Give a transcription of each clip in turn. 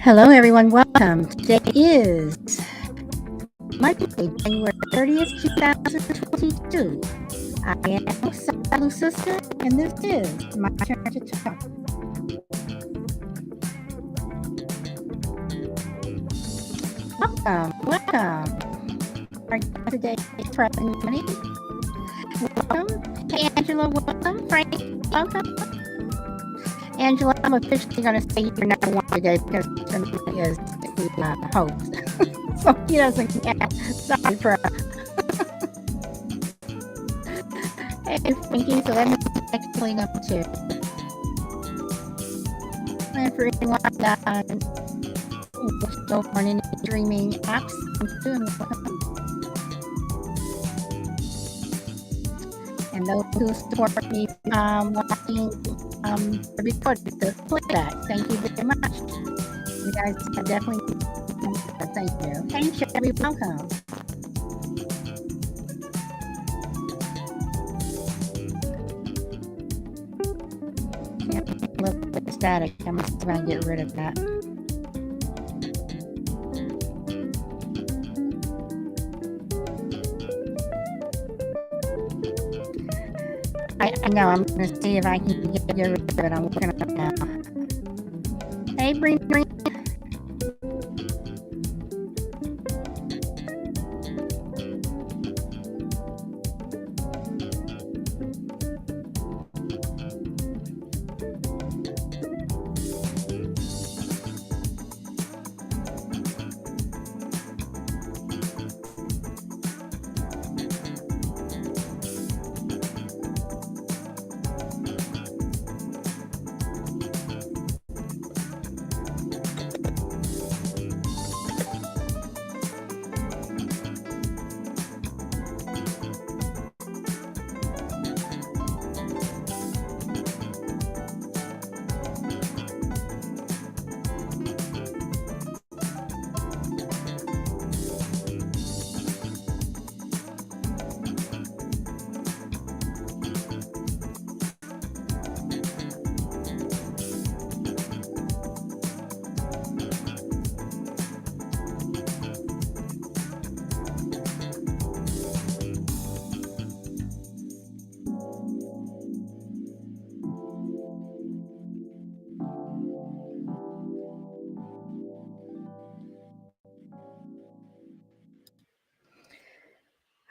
Hello, everyone. Welcome. Today is Monday, January 30th, 2022. I am Salu Sister, and this is my turn to talk. Welcome. Our guest today is PrepNMoney. Welcome. Hey, Angela, welcome. Frank, welcome. Angela, I'm officially going to say you're number one today because PrepNMoney is the host. So he doesn't count. Sorry, Prep. Hey, Frankie, so let me actually know too. And for anyone still on any streaming apps, I'm doing welcome. And those who support me watching the recording, the playback, thank you very much. You guys are definitely thank you. Hey, Sherry, welcome. Yeah, a little bit of static. I'm just trying to get rid of that. I know, I'm going to see if I can get rid of it. I'm working on it now. Hey, Breen.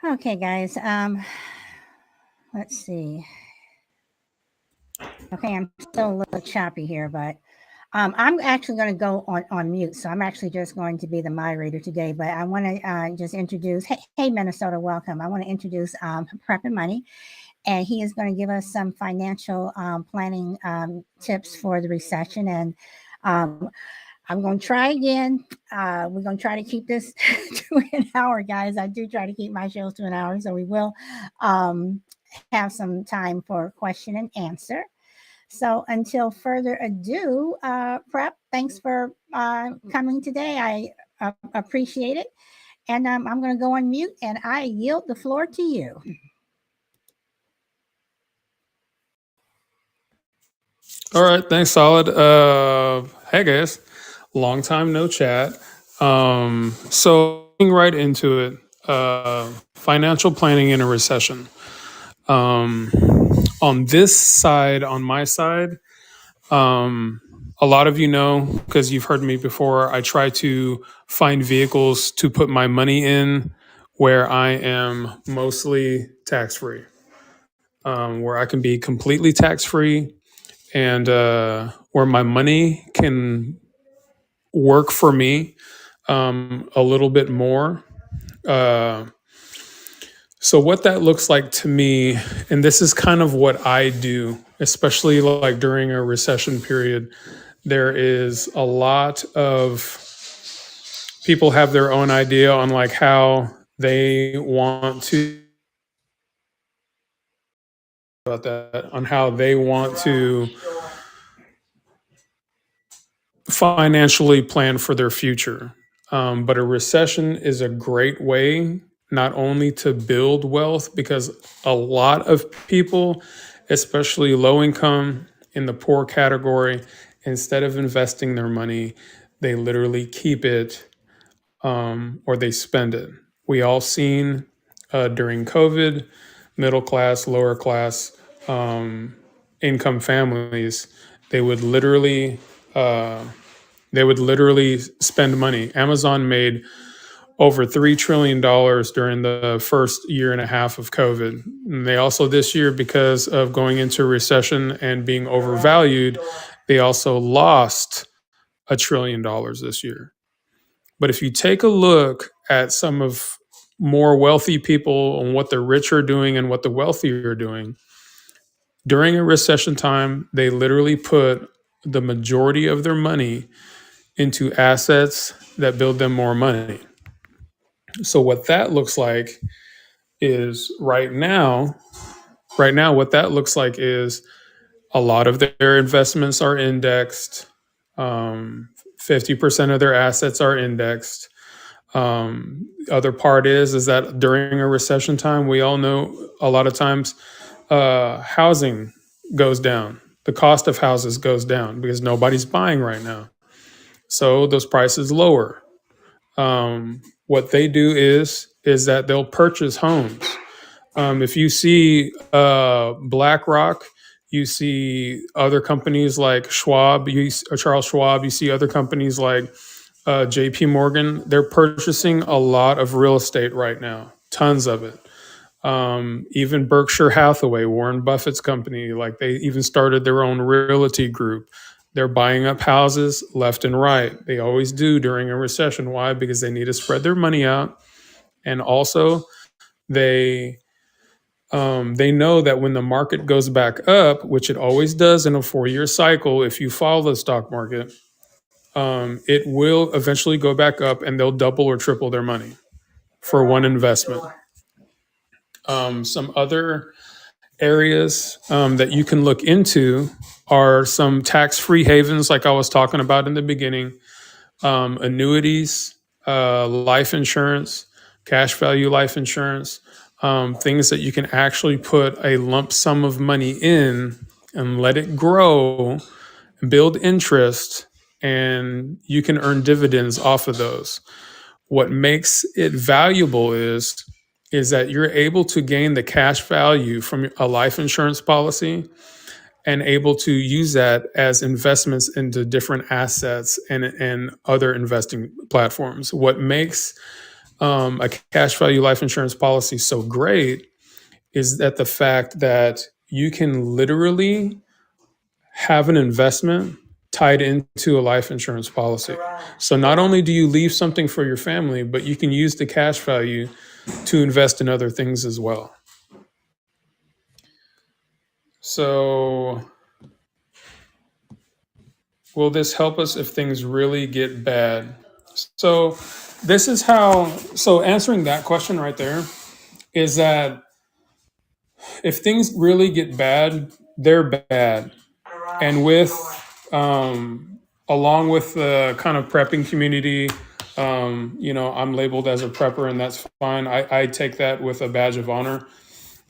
Okay, guys. Let's see. Okay, I'm still a little choppy here, but I'm actually going to go on mute. So I'm actually just going to be the moderator today. But I want to just introduce. Hey, Minnesota, welcome. I want to introduce PrepNMoney, and he is going to give us some financial planning tips for the recession. And I'm going to try again. We're going to try to keep this to an hour, guys. I do try to keep my shows to an hour, so we will have some time for question and answer. So until further ado, Prep, thanks for coming today. I appreciate it. And I'm going to go on mute and I yield the floor to you. All right, thanks, Solid. Hey guys, long time no chat. So getting right into it. Financial planning in a recession. On this side, on my side, a lot of you know because you've heard me before. I try to find vehicles to put my money in where I am mostly tax free, where I can be completely tax free and where my money can work for me a little bit more. So what that looks like to me, and this is kind of what I do, especially like during a recession period, there is a lot of people have their own idea on like how they want to about that, on how they want to financially plan for their future. But a recession is a great way not only to build wealth, because a lot of people, especially low income in the poor category, instead of investing their money, they literally keep it, or they spend it. We all seen during COVID, middle class, lower class income families, they would literally uh, spend money. Amazon made over $3 trillion during the first year and a half of COVID. And they also, this year, because of going into a recession and being overvalued, they also lost $1 trillion this year. But if you take a look at some of more wealthy people and what the rich are doing and what the wealthy are doing, during a recession time, they literally put the majority of their money into assets that build them more money. So what that looks like is what that looks like is a lot of their investments are indexed. 50% of their assets are indexed. Other part is that during a recession time, we all know a lot of times housing goes down. The cost of houses goes down because nobody's buying right now. So those prices lower. What they do is that they'll purchase homes. If you see BlackRock, you see other companies like Schwab, Charles Schwab, you see other companies like JP Morgan, they're purchasing a lot of real estate right now, tons of it. Even Berkshire Hathaway, Warren Buffett's company, like they even started their own realty group. They're buying up houses left and right. They always do during a recession. Why? Because they need to spread their money out. And also, they they know that when the market goes back up, which it always does in a 4-year cycle, if you follow the stock market, it will eventually go back up and they'll double or triple their money for one investment. Some other areas that you can look into are some tax-free havens, like I was talking about in the beginning, annuities, life insurance, cash value life insurance, things that you can actually put a lump sum of money in and let it grow, build interest, and you can earn dividends off of those. What makes it valuable is that you're able to gain the cash value from a life insurance policy and able to use that as investments into different assets and other investing platforms. What makes a cash value life insurance policy so great is that the fact that you can literally have an investment tied into a life insurance policy. So not only do you leave something for your family, but you can use the cash value to invest in other things as well. So will this help us if things really get bad? So this is how, so answering that question right there is that if things really get bad, they're bad. And with, along with the kind of prepping community, I'm labeled as a prepper and that's fine. I take that with a badge of honor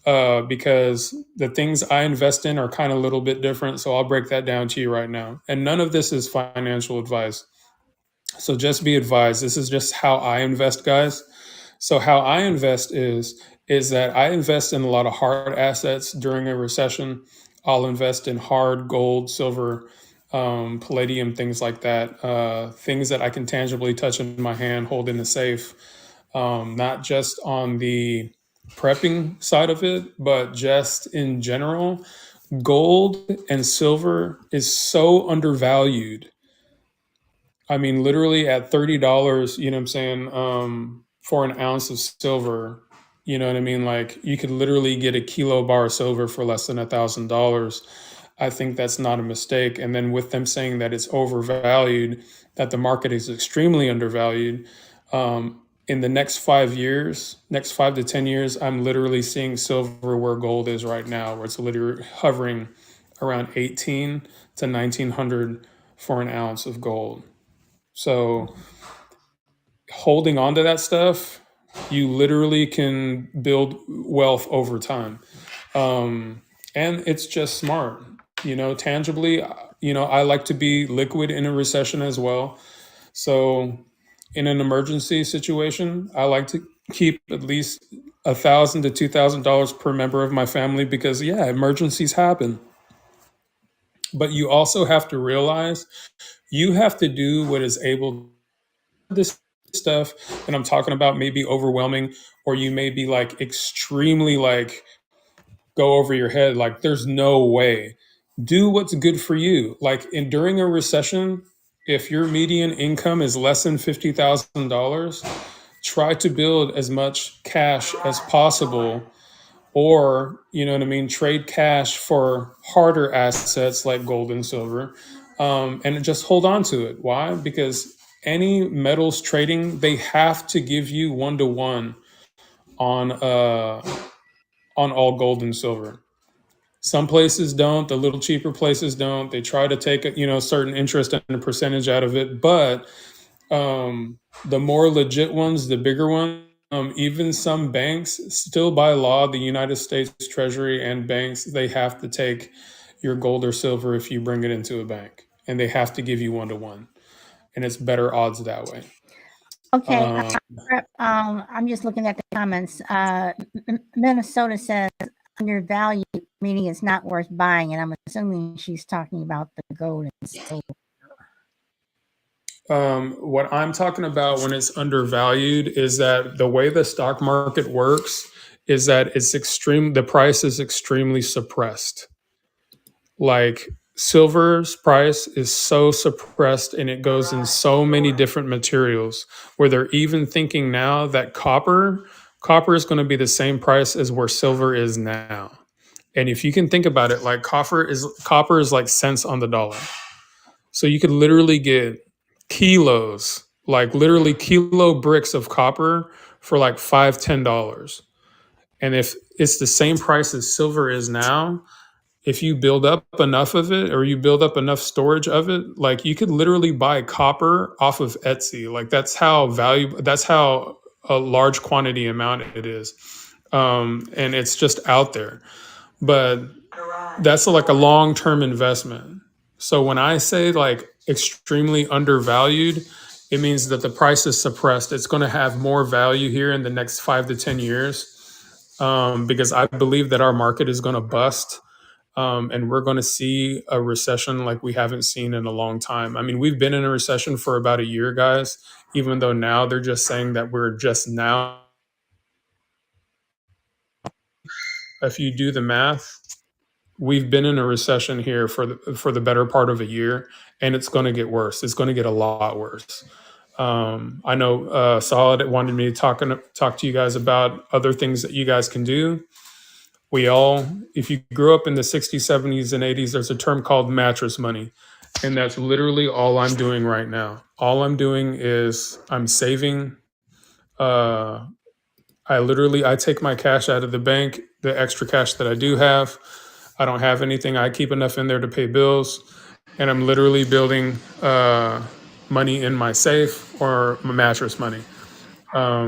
because the things I invest in are kind of a little bit different. So I'll break that down to you right now. And none of this is financial advice. So just be advised, this is just how I invest, guys. So how I invest is that I invest in a lot of hard assets during a recession. I'll invest in hard gold, silver, palladium, things like that. Things that I can tangibly touch in my hand, hold in the safe. Not just on the prepping side of it, but just in general. Gold and silver is so undervalued. I mean, literally at $30, you know what I'm saying, for an ounce of silver, you know what I mean? Like you could literally get a kilo bar of silver for less than $1,000. I think that's not a mistake. And then with them saying that it's overvalued, that the market is extremely undervalued, in the next 5 years, next 5 to 10 years, I'm literally seeing silver where gold is right now, where it's literally hovering around 18 to 1900 for an ounce of gold. So holding on to that stuff, you literally can build wealth over time. And it's just smart, tangibly, I like to be liquid in a recession as well. So in an emergency situation, I like to keep at least $1,000 to $2,000 per member of my family because yeah, emergencies happen. But you also have to realize you have to do what is able this stuff and I'm talking about may be overwhelming or you may be like extremely like go over your head like there's no way. Do what's good for you. Like in during a recession, if your median income is less than $50,000, try to build as much cash as possible or you know what I mean, trade cash for harder assets like gold and silver, and just hold on to it. Why? Because any metals trading, they have to give you 1 to 1 on all gold and silver. Some places don't. The little cheaper places don't. They try to take a, you know, certain interest and a percentage out of it, but the more legit ones, the bigger ones, even some banks, still by law, the United States Treasury and banks, they have to take your gold or silver if you bring it into a bank, and they have to give you 1 to 1, and it's better odds that way. Okay, Um, I'm just looking at the comments. Minnesota says undervalued, meaning it's not worth buying, and I'm assuming she's talking about the gold and silver. what I'm talking about when it's undervalued is that the way the stock market works is that it's extreme. The price is extremely suppressed. Like silver's price is so suppressed and it goes in so many different materials where they're even thinking now that copper is going to be the same price as where silver is now. And if you can think about it, like copper is like cents on the dollar. So you could literally get kilos, like literally kilo bricks of copper for like $5, $10. And if it's the same price as silver is now, if you build up enough of it or you build up enough storage of it, like you could literally buy copper off of Etsy. Like that's how valuable, that's how a large quantity amount it is. And it's just out there. But that's like a long term investment. So when I say like extremely undervalued, it means that the price is suppressed. It's going to have more value here in the next 5 to 10 years, because I believe that our market is going to bust, and we're going to see a recession like we haven't seen in a long time. I mean, we've been in a recession for about a year, guys, even though now they're just saying that we're just now. If you do the math, we've been in a recession here for the better part of a year, and it's going to get worse. It's going to get a lot worse. I know Solid wanted me to talk to you guys about other things that you guys can do. If you grew up in the 60s, 70s, and 80s, there's a term called mattress money. And that's literally all I'm doing right now. All I'm doing is I'm saving. Uh, I take my cash out of the bank, the extra cash that I do have. I don't have anything. I keep enough in there to pay bills. And I'm literally building money in my safe or my mattress money,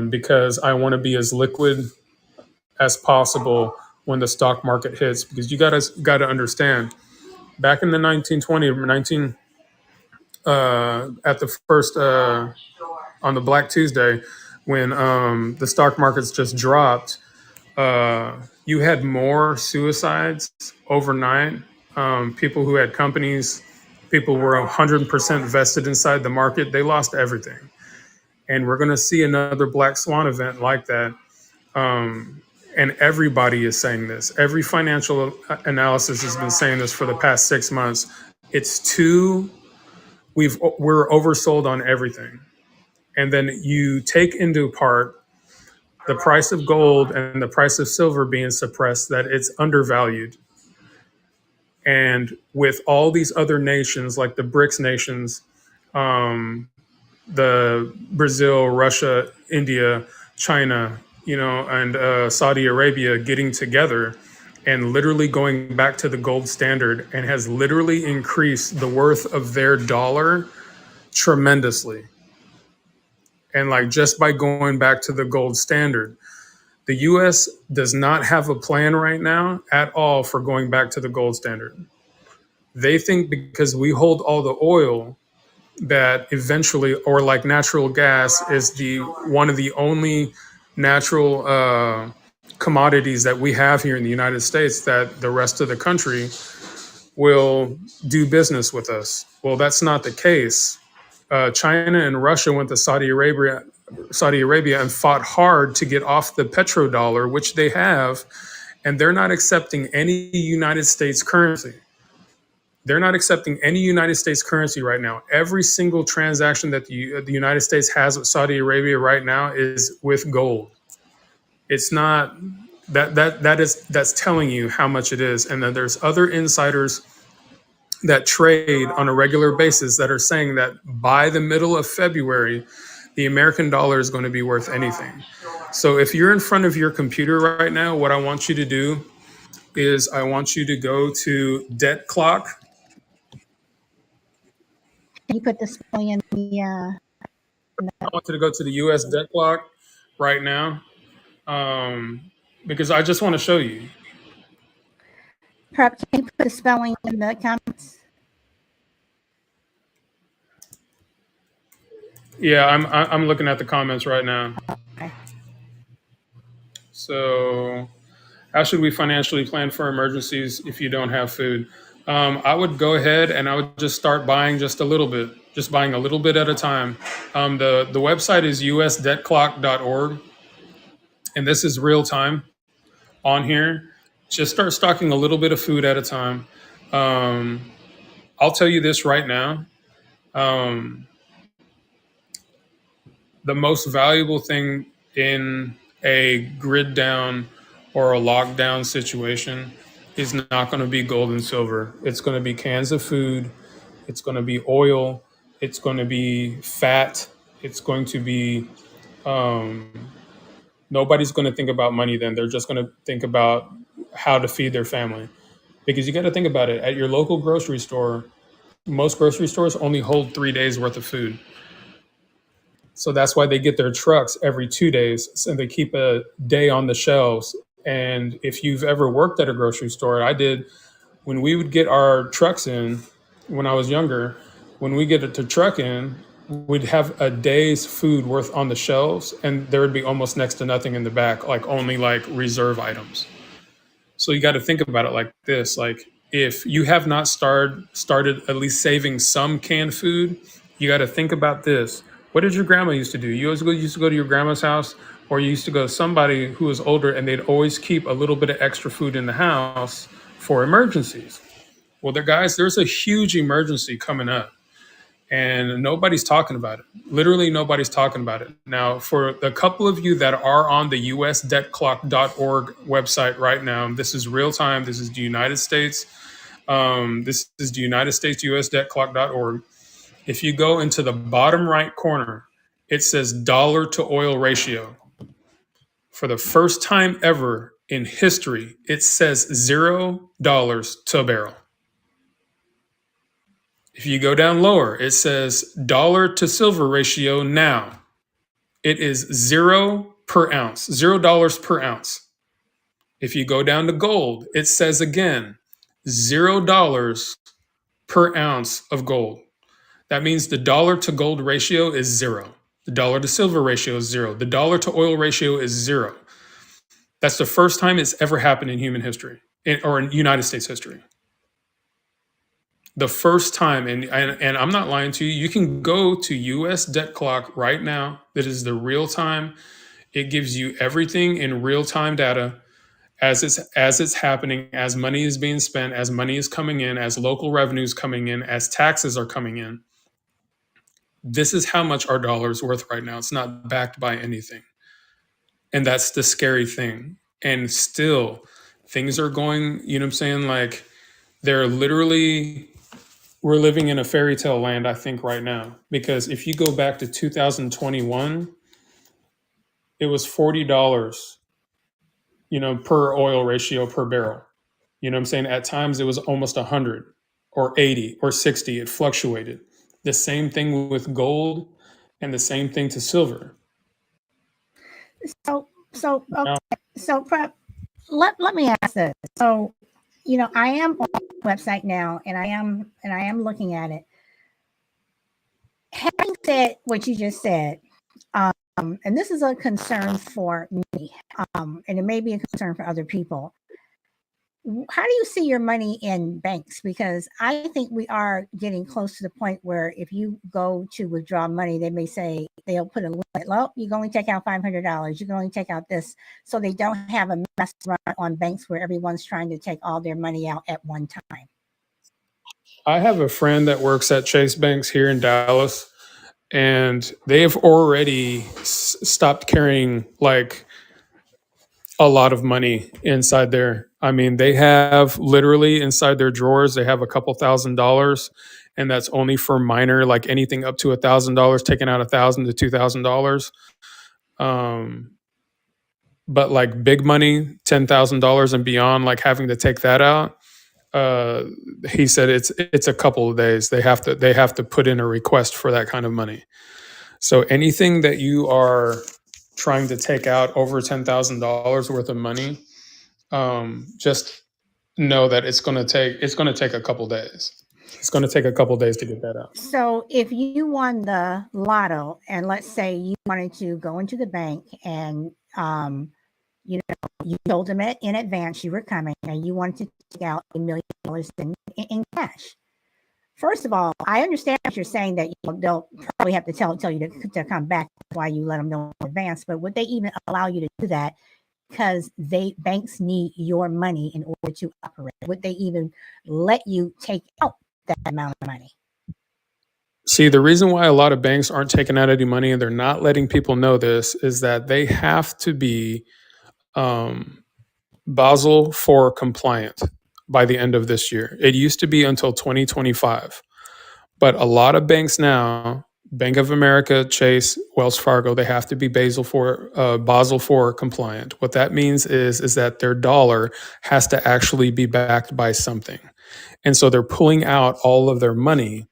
because I want to be as liquid as possible when the stock market hits, because you got to understand, back in the 1920 19 at the first on the Black Tuesday, when the stock markets just dropped, you had more suicides overnight. People who had companies, people were 100% vested inside the market, they lost everything. And we're going to see another black swan event like that. And everybody is saying this. Every financial analysis has been saying this for the past 6 months. It's too, we're oversold on everything. And then you take into part the price of gold and the price of silver being suppressed, that it's undervalued. And with all these other nations, like the BRICS nations, the Brazil, Russia, India, China, and Saudi Arabia getting together and literally going back to the gold standard, and has literally increased the worth of their dollar tremendously. And like just by going back to the gold standard, the US does not have a plan right now at all for going back to the gold standard. They think because we hold all the oil that eventually, or like natural gas is the one of the only natural commodities that we have here in the United States that the rest of the country will do business with us. Well, that's not the case. China and Russia went to Saudi Arabia and fought hard to get off the petrodollar, which they have, and they're not accepting any United States currency. They're not accepting any United States currency right now. Every single transaction that the United States has with Saudi Arabia right now is with gold. It's not that's telling you how much it is. And then there's other insiders that trade on a regular basis that are saying that by the middle of February, the American dollar is going to be worth anything. So if you're in front of your computer right now, what I want you to do is I want you to go to Debt Clock. You put the spelling in the. I want you to go to the U.S. Debt Clock right now because I just want to show you. Prep, can you put the spelling in the comments? Yeah, I'm looking at the comments right now. Okay. So, how should we financially plan for emergencies if you don't have food? I would go ahead and I would just start buying just a little bit, just buying a little bit at a time. The website is usdebtclock.org, and this is real time on here. Just start stocking a little bit of food at a time. I'll tell you this right now. The most valuable thing in a grid down or a lockdown situation is not going to be gold and silver. It's going to be cans of food. It's going to be oil. It's going to be fat. It's going to be, nobody's going to think about money then. They're just going to think about how to feed their family. Because you got to think about it. At your local grocery store, most grocery stores only hold 3 days worth of food. So that's why they get their trucks every 2 days and they keep a day on the shelves. And if you've ever worked at a grocery store, I did, when we would get our trucks in when I was younger, when we get the truck in, we'd have a day's food worth on the shelves and there would be almost next to nothing in the back, like only like reserve items. So you got to think about it like this. Like if you have not started at least saving some canned food, you got to think about this. What did your grandma used to do? You used to go to your grandma's house, or you used to go to somebody who was older and they'd always keep a little bit of extra food in the house for emergencies. Well, there's a huge emergency coming up and nobody's talking about it. Literally, nobody's talking about it. Now, for the couple of you that are on the usdebtclock.org website right now, this is real time. This is the United States. This is the United States usdebtclock.org. If you go into the bottom right corner, it says dollar to oil ratio. For the first time ever in history, it says $0 to a barrel. If you go down lower, it says dollar to silver ratio now. It is 0 per ounce, $0 per ounce. If you go down to gold, it says again, $0 per ounce of gold. That means the dollar to gold ratio is 0. The dollar to silver ratio is 0. The dollar to oil ratio is 0. That's the first time it's ever happened in human history, or in United States history. The first time, and I'm not lying to you, you can go to US Debt Clock right now. That is the real time. It gives you everything in real time data as it's happening, as money is being spent, as money is coming in, as local revenues coming in, as taxes are coming in. This is how much our dollar is worth right now. It's not backed by anything. And that's the scary thing. And still, things are going, you know what I'm saying? Like, they're literally, we're living in a fairy tale land, I think, right now. Because if you go back to 2021, it was $40, per oil ratio per barrel. You know what I'm saying? At times, it was almost 100 or 80 or 60. It fluctuated. The same thing with gold and the same thing to silver. So Prep, let me ask this. So, I am on the website now and I am looking at it. Having said what you just said, and this is a concern for me, and it may be a concern for other people. How do you see your money in banks? Because I think we are getting close to the point where if you go to withdraw money, they may say they'll put a limit. Well, you can only take out $500. You can only take out this, so they don't have a mess run on banks where everyone's trying to take all their money out at one time. I have a friend that works at Chase Banks here in Dallas, and they have already stopped carrying like a lot of money inside there. I mean, they have literally inside their drawers, they have a couple $1,000s, and that's only for minor, like anything up to $1,000, taking out $1,000 to $2,000. Um, but like big money, $10,000 and beyond, like having to take that out. Uh, he said it's a couple of days. They have to put in a request for that kind of money. So anything that you are trying to take out over $10,000 worth of money, just know that it's going to take a couple days. It's going to take a couple days to get that out. So if you won the lotto and let's say you wanted to go into the bank and you told them in advance you were coming and you wanted to take out $1 million in cash. First of all, I understand what you're saying that they'll probably have to tell you to come back. That's why you let them know in advance. But would they even allow you to do that? Because banks need your money in order to operate. Would they even let you take out that amount of money? See, the reason why a lot of banks aren't taking out any money and they're not letting people know this is that they have to be Basel IV compliant by the end of this year. It used to be until 2025. But a lot of banks now, Bank of America, Chase, Wells Fargo, they have to be Basel IV compliant. What that means is that their dollar has to actually be backed by something. And so they're pulling out all of their money.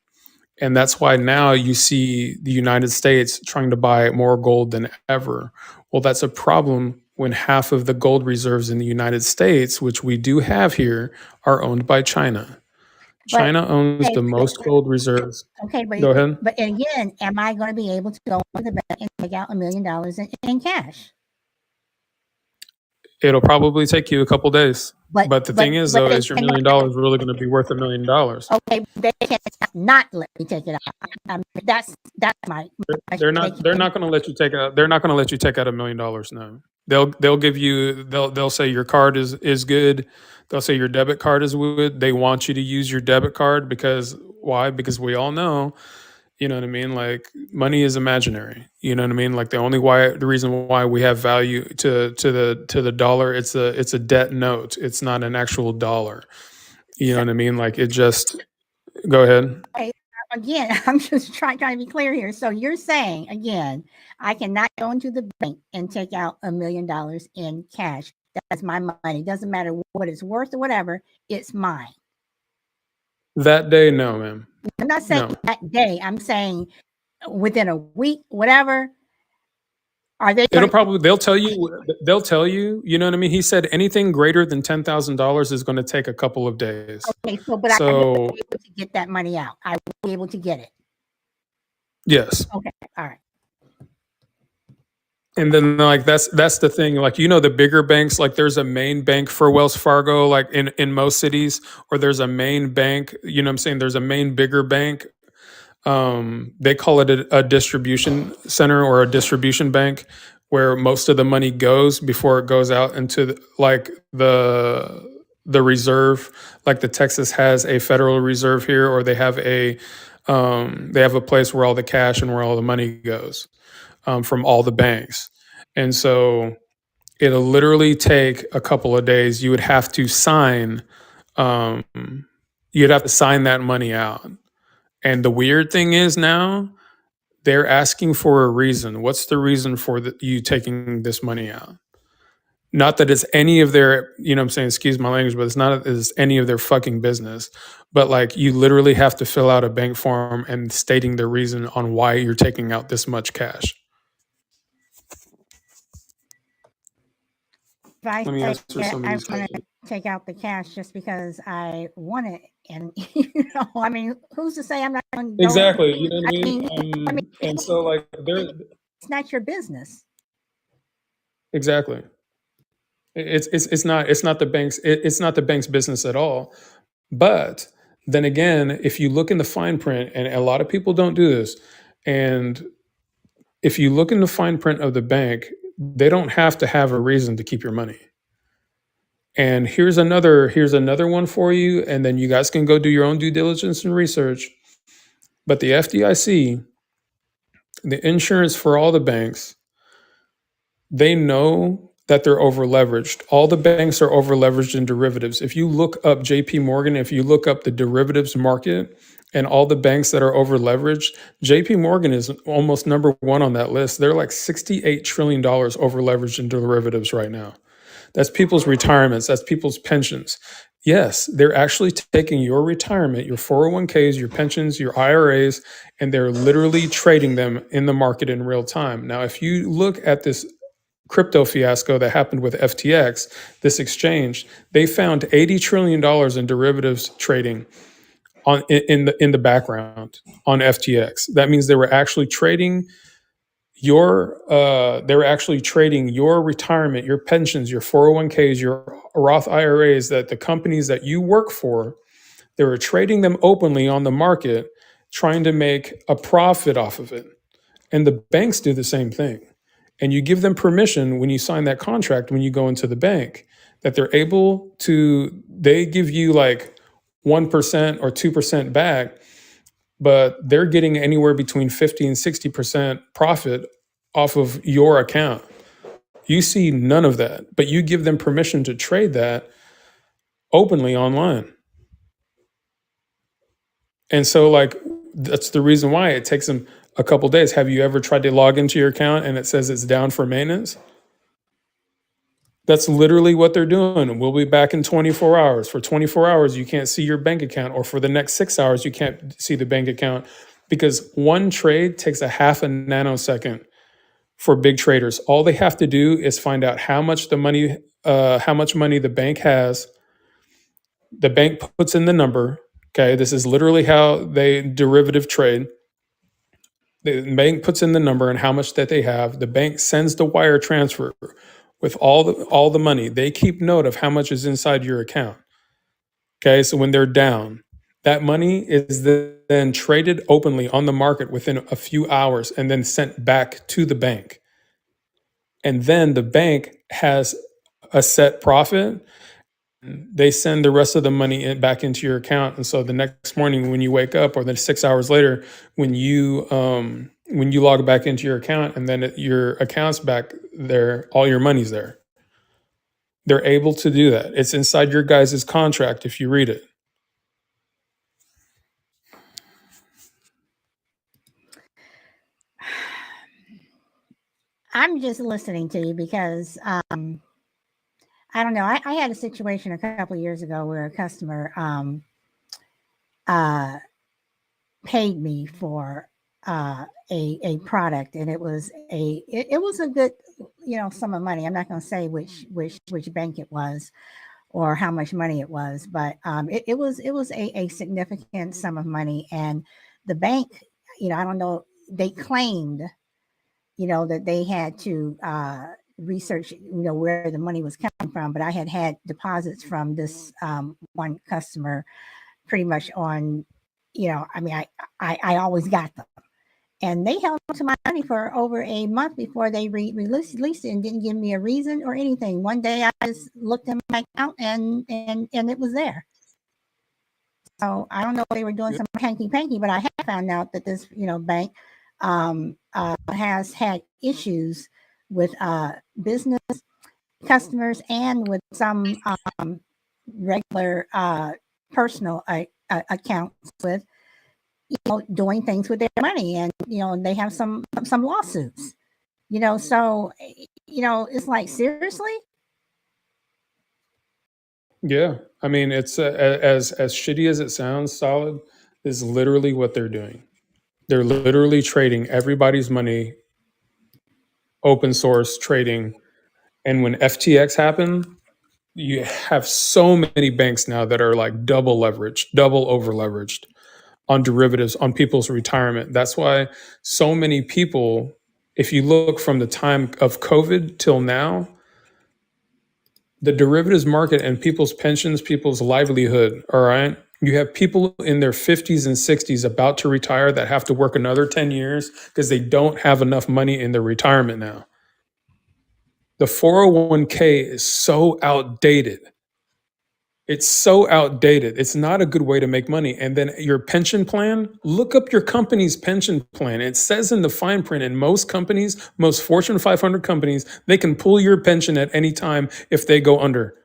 And that's why now you see the United States trying to buy more gold than ever. Well, that's a problem when half of the gold reserves in the United States, which we do have here, are owned by China. China owns the most gold reserves. Okay, but Go ahead. But again, am I going to be able to go to the bank and take out $1 million in cash? It'll probably take you a couple days. But the thing is, though, is your $1 million really going to be worth $1 million? Okay, they can not let me take it out. That's my. They're not going to let you take out. They're not going to let you take out $1 million. No, they'll give you. They'll say your card is good. They'll say your debit card is good. They want you to use your debit card because why? Because we all know. You know what I mean? Like money is imaginary. You know what I mean? Like the reason why we have value to the dollar, it's a debt note. It's not an actual dollar. You know what I mean? Like it just. Go ahead. Okay. Again, I'm just trying to be clear here. So you're saying again, I cannot go into the bank and take out $1 million in cash. That's my money. Doesn't matter what it's worth or whatever. It's mine. That day, no, ma'am. I'm not saying that day. I'm saying within a week, whatever. Are they? They'll tell you. You know what I mean? He said anything greater than $10,000 is going to take a couple of days. Okay, but I will be able to get that money out. I will be able to get it. Yes. Okay. All right. And then like that's the thing. Like the bigger banks, like there's a main bank for Wells Fargo, like in most cities, or there's a main bank. You know what I'm saying? There's a main bigger bank. They call it a distribution center or a distribution bank where most of the money goes before it goes out into the reserve. Like the Texas has a Federal Reserve here, or they have a place where all the cash and where all the money goes from all the banks. And so it'll literally take a couple of days. You would have to sign that money out. And the weird thing is now they're asking for a reason. What's the reason for you taking this money out? Not that it's any of their, I'm saying, excuse my language, but it's any of their fucking business. But like you literally have to fill out a bank form and stating the reason on why you're taking out this much cash. Let me answer some of these questions. take out the cash just because I want it. And I mean, who's to say I'm not going to go? Exactly. You know what I I mean? mean, And so like there, it's not your business. exactly. It's not the bank's it's not the bank's business at all. But then again, if you look in the fine print, and a lot of people don't do this, and if you look in the fine print of the bank, they don't have to have a reason to keep your money. And here's another one for you, and then you guys can go do your own due diligence and research. But the FDIC, the insurance for all the banks, they know that they're over leveraged. All the banks are over leveraged in derivatives. If you look up JP Morgan, if you look up the derivatives market and all the banks that are over leveraged, JP Morgan is almost number one on that list. They're like $68 trillion over leveraged in derivatives right now. That's people's retirements, that's people's pensions. Yes, they're actually taking your retirement, your 401ks, your pensions, your IRAs, and they're literally trading them in the market in real time. Now, if you look at this crypto fiasco that happened with FTX, this exchange, they found $80 trillion in derivatives trading in the background on FTX. That means they were actually trading your retirement, your pensions, your 401ks, your Roth IRAs, that the companies that you work for, they were trading them openly on the market, trying to make a profit off of it. And the banks do the same thing. And you give them permission when you sign that contract, when you go into the bank, that they give you like 1% or 2% back, but they're getting anywhere between 50 and 60% profit off of your account. You see none of that, but you give them permission to trade that openly online. And so, like, that's the reason why it takes them a couple days. Have you ever tried to log into your account and it says it's down for maintenance? That's literally what they're doing. We'll be back in 24 hours. For 24 hours, you can't see your bank account, or for the next 6 hours, you can't see the bank account, because one trade takes a half a nanosecond for big traders. All they have to do is find out how much money the bank has. The bank puts in the number. Okay, this is literally how they derivative trade. The bank puts in the number and how much that they have. The bank sends the wire transfer with all the money. They keep note of how much is inside your account. Okay, so when they're down, that money is then traded openly on the market within a few hours and then sent back to the bank. And then the bank has a set profit. They send the rest of the money back into your account. And so the next morning when you wake up, or then 6 hours later, when you log back into your account, and then your account's back there, all your money's there. They're able to do that. It's inside your guys' contract if you read it. I'm just listening to you because I don't know. I had a situation a couple of years ago where a customer paid me for a product, and it was a good sum of money. I'm not going to say which bank it was or how much money it was, but it was a significant sum of money. And the bank, I don't know, they claimed that they had to research where the money was coming from, but I had deposits from this one customer pretty much on, I mean, I always got them. And they held on to my money for over a month before they released it, and didn't give me a reason or anything. One day I just looked in my account and it was there. So I don't know if they were doing some hanky panky, but I have found out that this bank has had issues with business customers and with some regular personal accounts with doing things with their money, and they have some lawsuits, so it's like, seriously. Yeah, I mean, it's as shitty as it sounds. Solid is literally what they're doing. They're literally trading everybody's money, open source trading. And when FTX happened, You have so many banks now that are like double leveraged, double over leveraged on derivatives on people's retirement. That's why so many people, if you look from the time of COVID till now, the derivatives market and people's pensions, people's livelihood, all right? You have people in their 50s and 60s about to retire that have to work another 10 years because they don't have enough money in their retirement now. The 401k is so outdated. It's so outdated. It's not a good way to make money. And then your pension plan, look up your company's pension plan. It says in the fine print in most companies, most Fortune 500 companies, they can pull your pension at any time if they go under.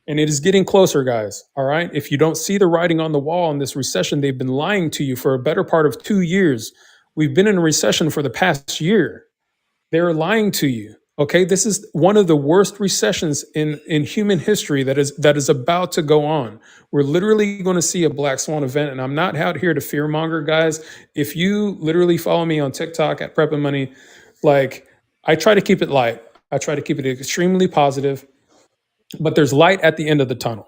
And it is getting closer, guys. All right. If you don't see the writing on the wall in this recession, they've been lying to you for a better part of 2 years. We've been in a recession for the past year. They're lying to you. Okay. This is one of the worst recessions in human history that is about to go on. We're literally going to see a black swan event. And I'm not out here to fearmonger, guys. If you literally follow me on TikTok at PrepNMoney, like I try to keep it light. I try to keep it extremely positive. But there's light at the end of the tunnel.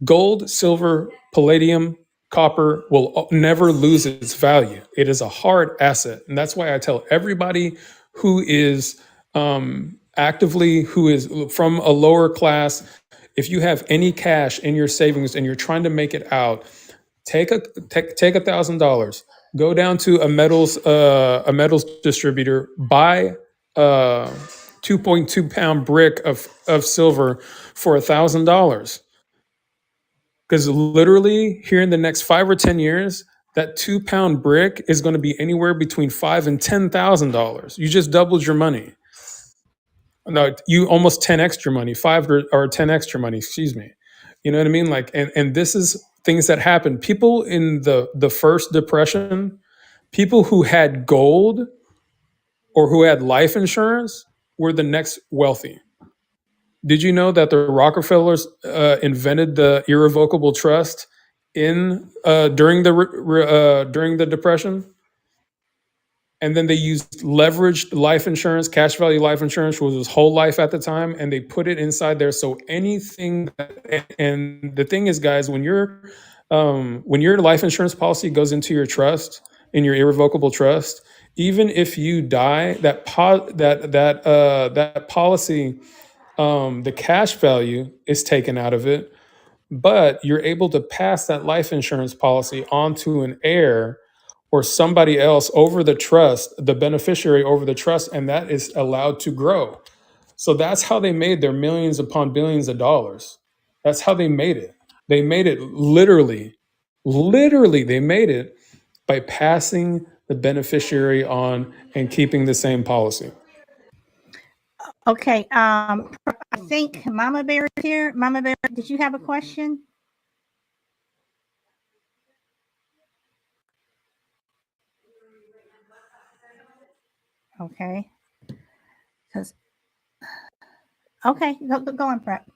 Gold, silver, palladium, copper will never lose its value. It is a hard asset. And that's why I tell everybody who is who is from a lower class, if you have any cash in your savings and you're trying to make it out, take $1,000, go down to a metals distributor, buy a 2.2 pound brick of silver for $1,000. Because literally here in the next 5 or 10 years, that 2 pound brick is going to be anywhere between $5,000 and $10,000. You just doubled your money. No, you almost 10x your money, or 10x your money, excuse me. You know what I mean? Like, and this is things that happen. People in the first depression, people who had gold or who had life insurance were the next wealthy. Did you know that the Rockefellers invented the irrevocable trust in during the Depression? And then they used leveraged life insurance, cash value life insurance, which was whole life at the time, and they put it inside there. So anything, and the thing is, guys, when your life insurance policy goes into your trust, in your irrevocable trust, even if you die, that policy, the cash value is taken out of it, but you're able to pass that life insurance policy on to an heir or somebody else over the trust, the beneficiary over the trust, and that is allowed to grow. So that's how they made their millions upon billions of dollars. That's how they made it. They made it literally, they made it by passing the beneficiary on and keeping the same policy. Okay. I think Mama Bear is here. Mama Bear, did you have a question? Okay. Okay, go on, Prep.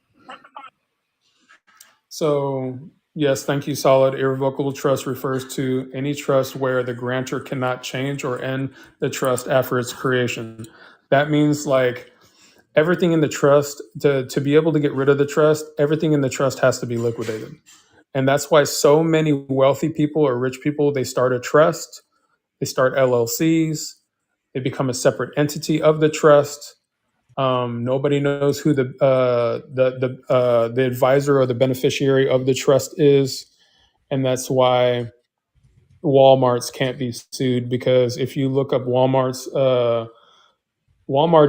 So, yes, thank you, Solid. Irrevocable trust refers to any trust where the grantor cannot change or end the trust after its creation. That means like everything in the trust, to be able to get rid of the trust, everything in the trust has to be liquidated. And that's why so many wealthy people or rich people, they start a trust, they start LLCs, they become a separate entity of the trust. Nobody knows who the advisor or the beneficiary of the trust is, and that's why Walmart's can't be sued, because if you look up Walmart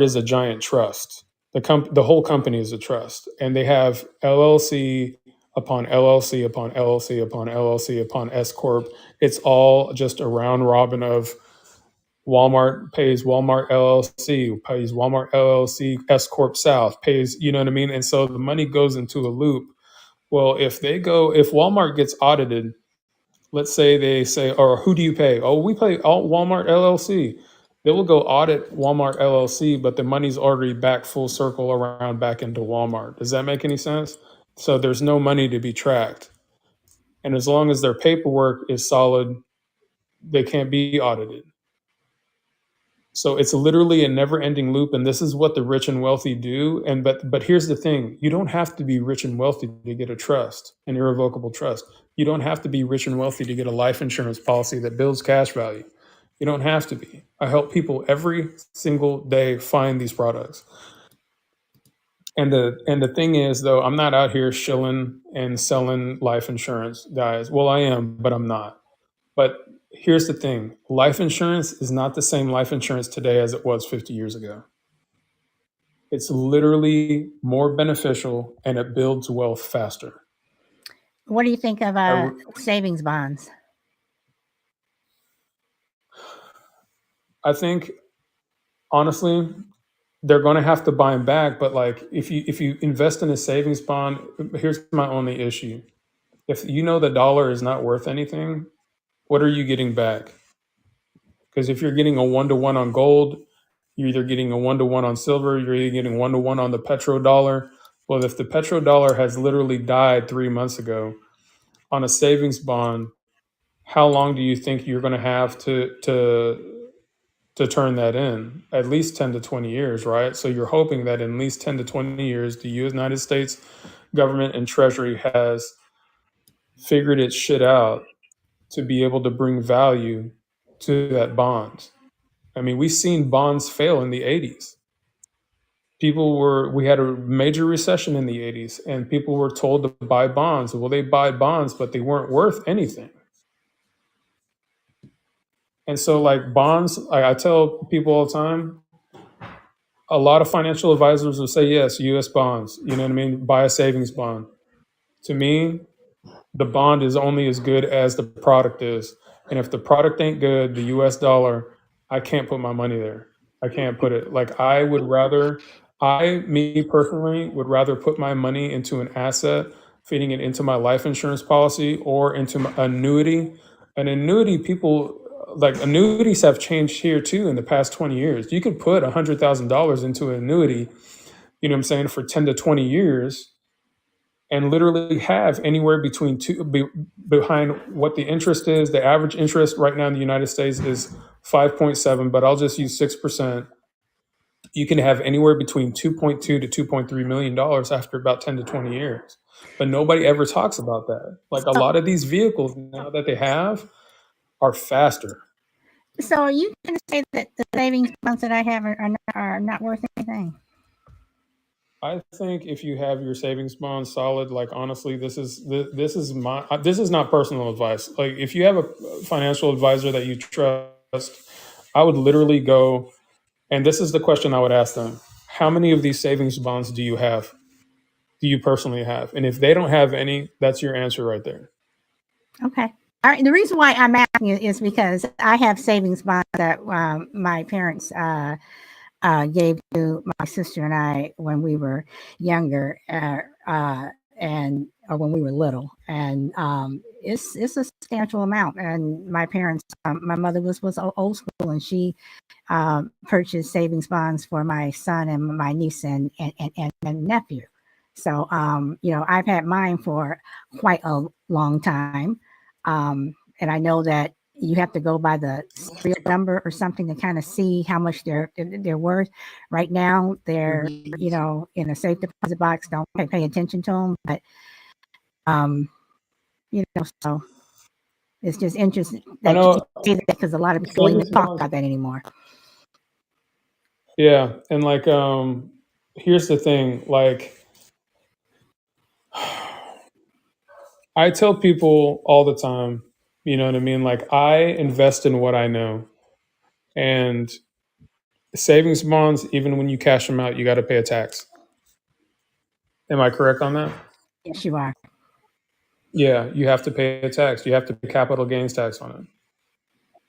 is a giant trust. The whole company is a trust, and they have LLC upon LLC upon LLC upon LLC upon S corp. It's all just a round robin of Walmart pays Walmart LLC, pays Walmart LLC, S Corp South, pays, you know what I mean? And so the money goes into a loop. Well, if Walmart gets audited, let's say they say, or who do you pay? Oh, we pay Walmart LLC. They will go audit Walmart LLC, but the money's already back full circle around back into Walmart. Does that make any sense? So there's no money to be tracked. And as long as their paperwork is solid, they can't be audited. So it's literally a never-ending loop, and this is what the rich and wealthy do. And but here's the thing: you don't have to be rich and wealthy to get a trust, an irrevocable trust. You don't have to be rich and wealthy to get a life insurance policy that builds cash value. You don't have to be. I help people every single day find these products. And the thing is, though, I'm not out here shilling and selling life insurance, guys. Well, I am, but I'm not. But here's the thing: life insurance is not the same life insurance today as it was 50 years ago. It's literally more beneficial and it builds wealth faster. What do you think of I, savings bonds? I think, honestly, they're going to have to buy them back. But like, if you invest in a savings bond, here's my only issue: if you know the dollar is not worth anything, what are you getting back? Because if you're getting a 1-to-1 on gold, you're either getting a 1-to-1 on silver, you're either getting 1-to-1 on the petrodollar. Well, if the petrodollar has literally died 3 months ago on a savings bond, how long do you think you're going to have to turn that in? At least 10 to 20 years, right? So you're hoping that in at least 10 to 20 years, the United States government and Treasury has figured its shit out to be able to bring value to that bond. I mean, we've seen bonds fail in the 80s. We had a major recession in the 80s, and people were told to buy bonds. Well, they buy bonds, but they weren't worth anything. And so, like bonds, I tell people all the time, a lot of financial advisors will say, yes, US bonds, you know what I mean? Buy a savings bond. To me, the bond is only as good as the product is. And if the product ain't good, the US dollar, I can't put my money there. I can't put it. Like, me personally, would rather put my money into an asset, feeding it into my life insurance policy or into my annuity. An annuity, people like annuities have changed here too in the past 20 years. You can put $100,000 into an annuity, you know what I'm saying, for 10 to 20 years and literally have anywhere between behind what the interest is. The average interest right now in the United States is 5.7, but I'll just use 6%. You can have anywhere between 2.2 to 2.3 million dollars after about 10 to 20 years. But nobody ever talks about that. Like a So, lot of these vehicles now that they have are faster. so are you going to say that the savings bonds that I have are not worth anything? I think if you have your savings bond solid, like honestly, this is not personal advice. Like if you have a financial advisor that you trust, I would literally go, and this is the question I would ask them: how many of these savings bonds do you have? Do you personally have? And if they don't have any, that's your answer right there. Okay. All right. The reason why I'm asking you is because I have savings bonds that my parents gave to my sister and I when we were younger, and or when we were little, and it's a substantial amount. And my parents, my mother was old school, and she purchased savings bonds for my son and my niece and nephew. So I've had mine for quite a long time, and I know that you have to go by the serial number or something to kind of see how much they're worth. Right now, they're in a safe deposit box. Don't pay attention to them, but so it's just interesting that you say that because a lot of people don't even talk about that anymore. Yeah, and like here's the thing, like I tell people all the time, you know what I mean? Like I invest in what I know. And savings bonds, even when you cash them out, you got to pay a tax. Am I correct on that? Yes, you are. Yeah, you have to pay a tax. You have to pay capital gains tax on it.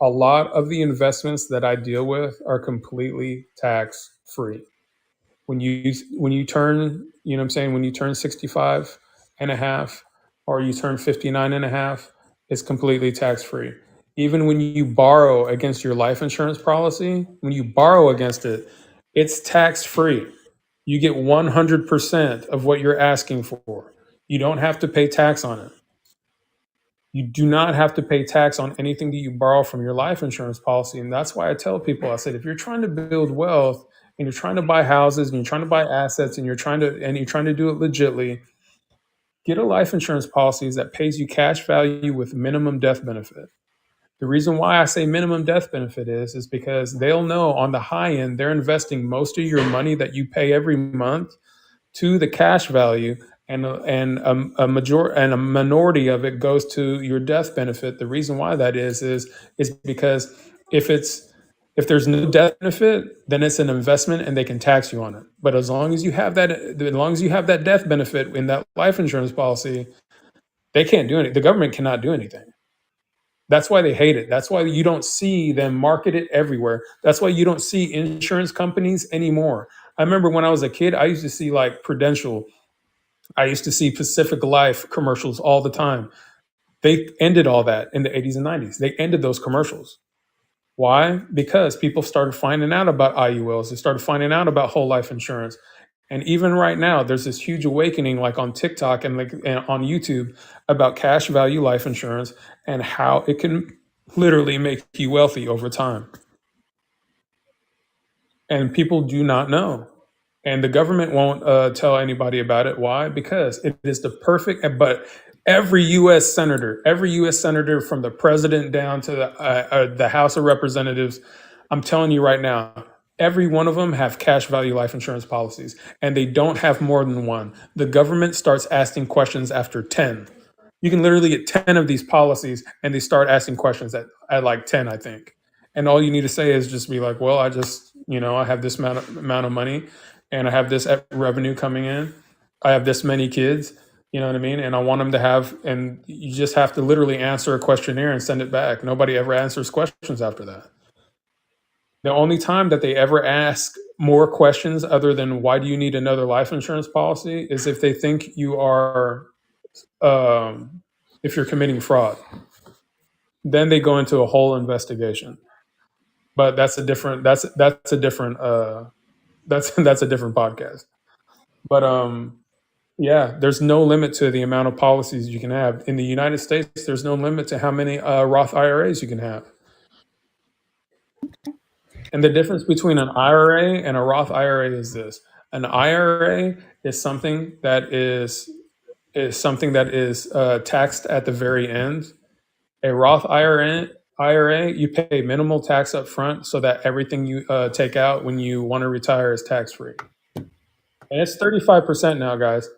A lot of the investments that I deal with are completely tax free. When you turn, you know what I'm saying, when you turn 65 and a half or you turn 59 and a half, it's completely tax free. Even when you borrow against your life insurance policy, when you borrow against it, it's tax free. You get 100% of what you're asking for. You don't have to pay tax on it. You do not have to pay tax on anything that you borrow from your life insurance policy. And that's why I tell people, I said, if you're trying to build wealth and you're trying to buy houses and you're trying to buy assets and you're trying to do it legitly, get a life insurance policy that pays you cash value with minimum death benefit. The reason why I say minimum death benefit is because they'll know on the high end, they're investing most of your money that you pay every month to the cash value, and a minority of it goes to your death benefit. The reason why that is because if there's no death benefit, then it's an investment and they can tax you on it. But as long as you have that death benefit in that life insurance policy, they can't do anything. The government cannot do anything. That's why they hate it. That's why you don't see them market it everywhere. That's why you don't see insurance companies anymore. I remember when I was a kid, I used to see like Prudential. I used to see Pacific Life commercials all the time. They ended all that in the 80s and 90s. They ended those commercials. Why? Because people started finding out about IULs. They started finding out about whole life insurance. And even right now, there's this huge awakening, like on TikTok and on YouTube, about cash value life insurance and how it can literally make you wealthy over time. And people do not know. And the government won't tell anybody about it. Why? Because it is the perfect, but every U.S. senator from the president down to the House of Representatives, I'm telling you right now, every one of them have cash value life insurance policies, and they don't have more than one. The government starts asking questions after 10. You can literally get 10 of these policies, and they start asking questions at like 10, I think. And all you need to say is just be like, well, I have this amount of money, and I have this revenue coming in. I have this many kids, you know what I mean? And I want them to have, and you just have to literally answer a questionnaire and send it back. Nobody ever answers questions after that. The only time that they ever ask more questions other than why do you need another life insurance policy is if they think you are, if you're committing fraud. Then they go into a whole investigation. But that's a different podcast. But yeah, there's no limit to the amount of policies you can have. In the United States, there's no limit to how many Roth IRAs you can have. And the difference between an IRA and a Roth IRA is this. An IRA is something that is taxed at the very end. A Roth IRA, you pay minimal tax up front so that everything you take out when you want to retire is tax free. And it's 35% now, guys.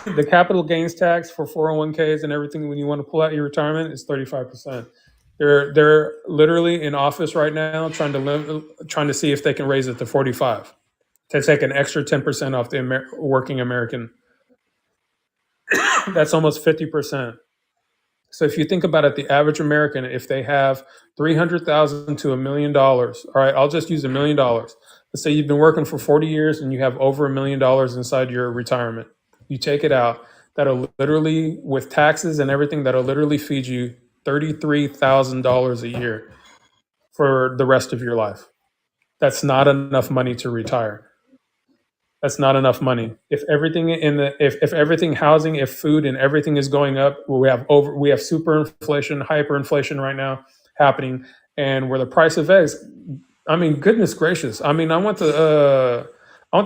The capital gains tax for 401ks and everything when you want to pull out your retirement is 35%. They're literally in office right now trying to see if they can raise it to 45 to take an extra 10% off the working American. That's almost 50%. So if you think about it, the average American, if they have $300,000 to $1 million, all right, I'll just use $1 million. Let's say you've been working for 40 years and you have over $1 million inside your retirement. You take it out. That'll literally, with taxes and everything, that'll literally feed you $33,000 a year for the rest of your life. That's not enough money to retire. That's not enough money. If everything if everything, housing, if food and everything is going up, we have super inflation, hyperinflation right now happening, and where the price of eggs, I mean, goodness gracious. I mean, I went to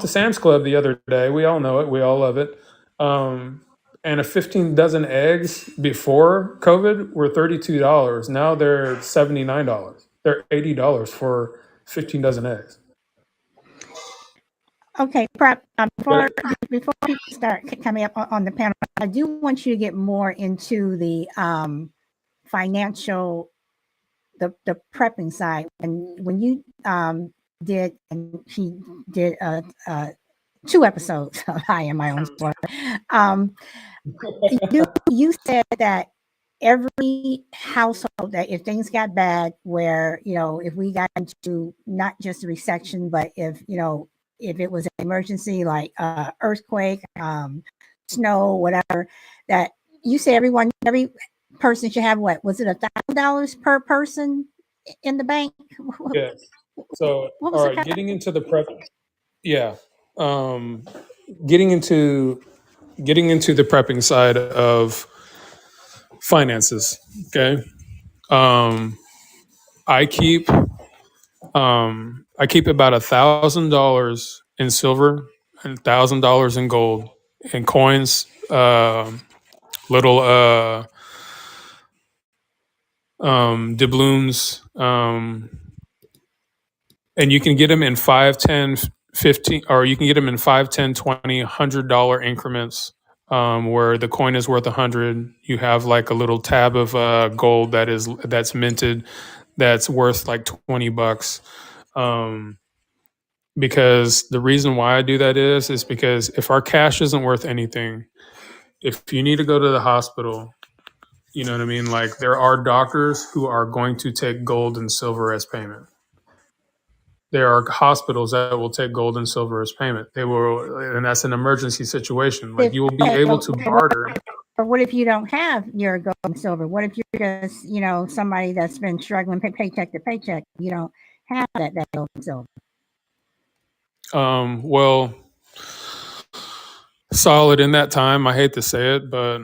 Sam's Club the other day. We all know it. We all love it. And a 15 dozen eggs before COVID were $32. Now they're $79. They're $80 for 15 dozen eggs. Okay, Prep, before people start coming up on the panel, I do want you to get more into the financial, the prepping side. And when you did, and he did 2 episodes of I Am My Own Story, you said that every household, that if things got bad, where, if we got into not just a recession, but if it was an emergency like earthquake, snow, whatever, that you say every person should have, what was it, $1,000 per person in the bank? Yeah. So, all right, getting into the prep. Yeah. Getting into the prepping side of finances. Okay. Um, I keep I keep about $1,000 in silver and $1,000 in gold and coins. Little doubloons. And you can get them in 5, 10, 15, or you can get them in 5, 10, 20, $100 increments. Where the coin is worth 100, you have like a little tab of gold that's minted, that's worth like $20. Um, because the reason why I do that is because if our cash isn't worth anything, if you need to go to the hospital, you know what I mean? Like there are doctors who are going to take gold and silver as payment. There are hospitals that will take gold and silver as payment. They will, and that's an emergency situation. Like you will be able to barter. Or what if you don't have your gold and silver? What if you're just, somebody that's been struggling paycheck to paycheck? You don't have that gold and silver. Well, solid in that time. I hate to say it, but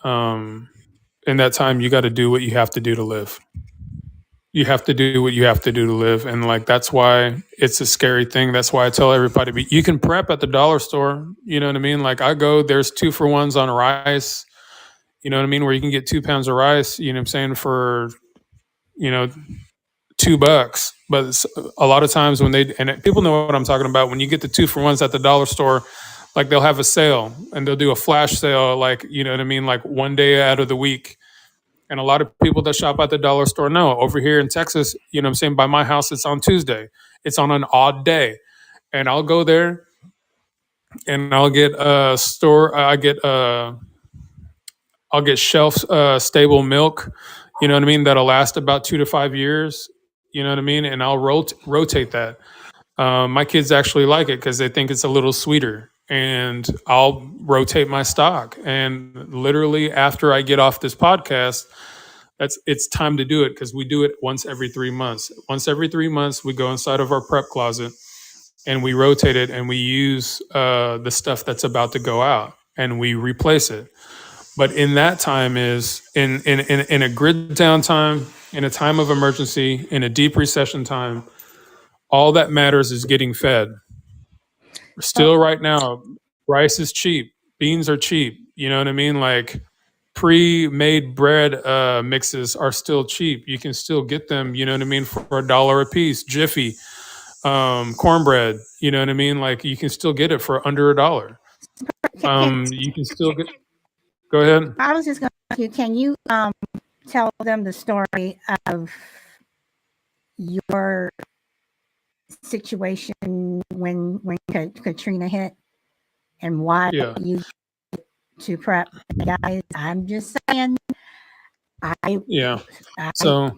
in that time, you got to do what you have to do to live. You have to do what you have to do to live, and like that's why it's a scary thing. That's why I tell everybody, you can prep at the dollar store. You know what I mean? Like I go, there's 2-for-1s on rice. You know what I mean? Where you can get 2 pounds of rice. You know what I'm saying, for $2. But a lot of times when people know what I'm talking about, when you get the 2-for-1s at the dollar store, like they'll have a sale and they'll do a flash sale, like, you know what I mean? Like one day out of the week. And a lot of people that shop at the dollar store know over here in Texas, you know what I'm saying? By my house, it's on Tuesday. It's on an odd day. And I'll go there and I'll get I'll get shelf stable milk, you know what I mean? That'll last about 2 to 5 years, you know what I mean? And I'll rotate that. My kids actually like it because they think it's a little sweeter. And I'll rotate my stock. And literally after I get off this podcast, it's time to do it because we do it once every 3 months. Once every 3 months, we go inside of our prep closet and we rotate it and we use the stuff that's about to go out and we replace it. But in that time is in a grid down time, in a time of emergency, in a deep recession time, all that matters is getting fed. Still right now, rice is cheap, beans are cheap. You know what I mean? Like pre-made bread mixes are still cheap. You can still get them, you know what I mean, for $1 a piece. Jiffy, cornbread, you know what I mean? Like you can still get it for under $1. You can still get. Go ahead. I was just going to ask you, can you tell them the story of your situation when Katrina hit and why you to prep? Guys, I'm just saying. So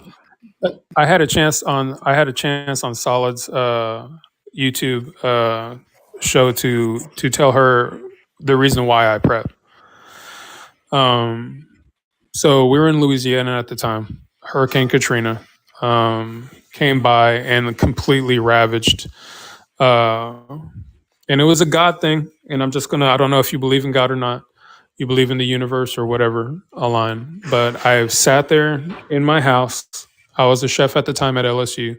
I had a chance on Solid's YouTube show to tell her the reason why I prep. So we were in Louisiana at the time. Hurricane Katrina came by and completely ravaged. And it was a God thing. And I don't know if you believe in God or not. You believe in the universe or whatever, Align. But I sat there in my house. I was a chef at the time at LSU.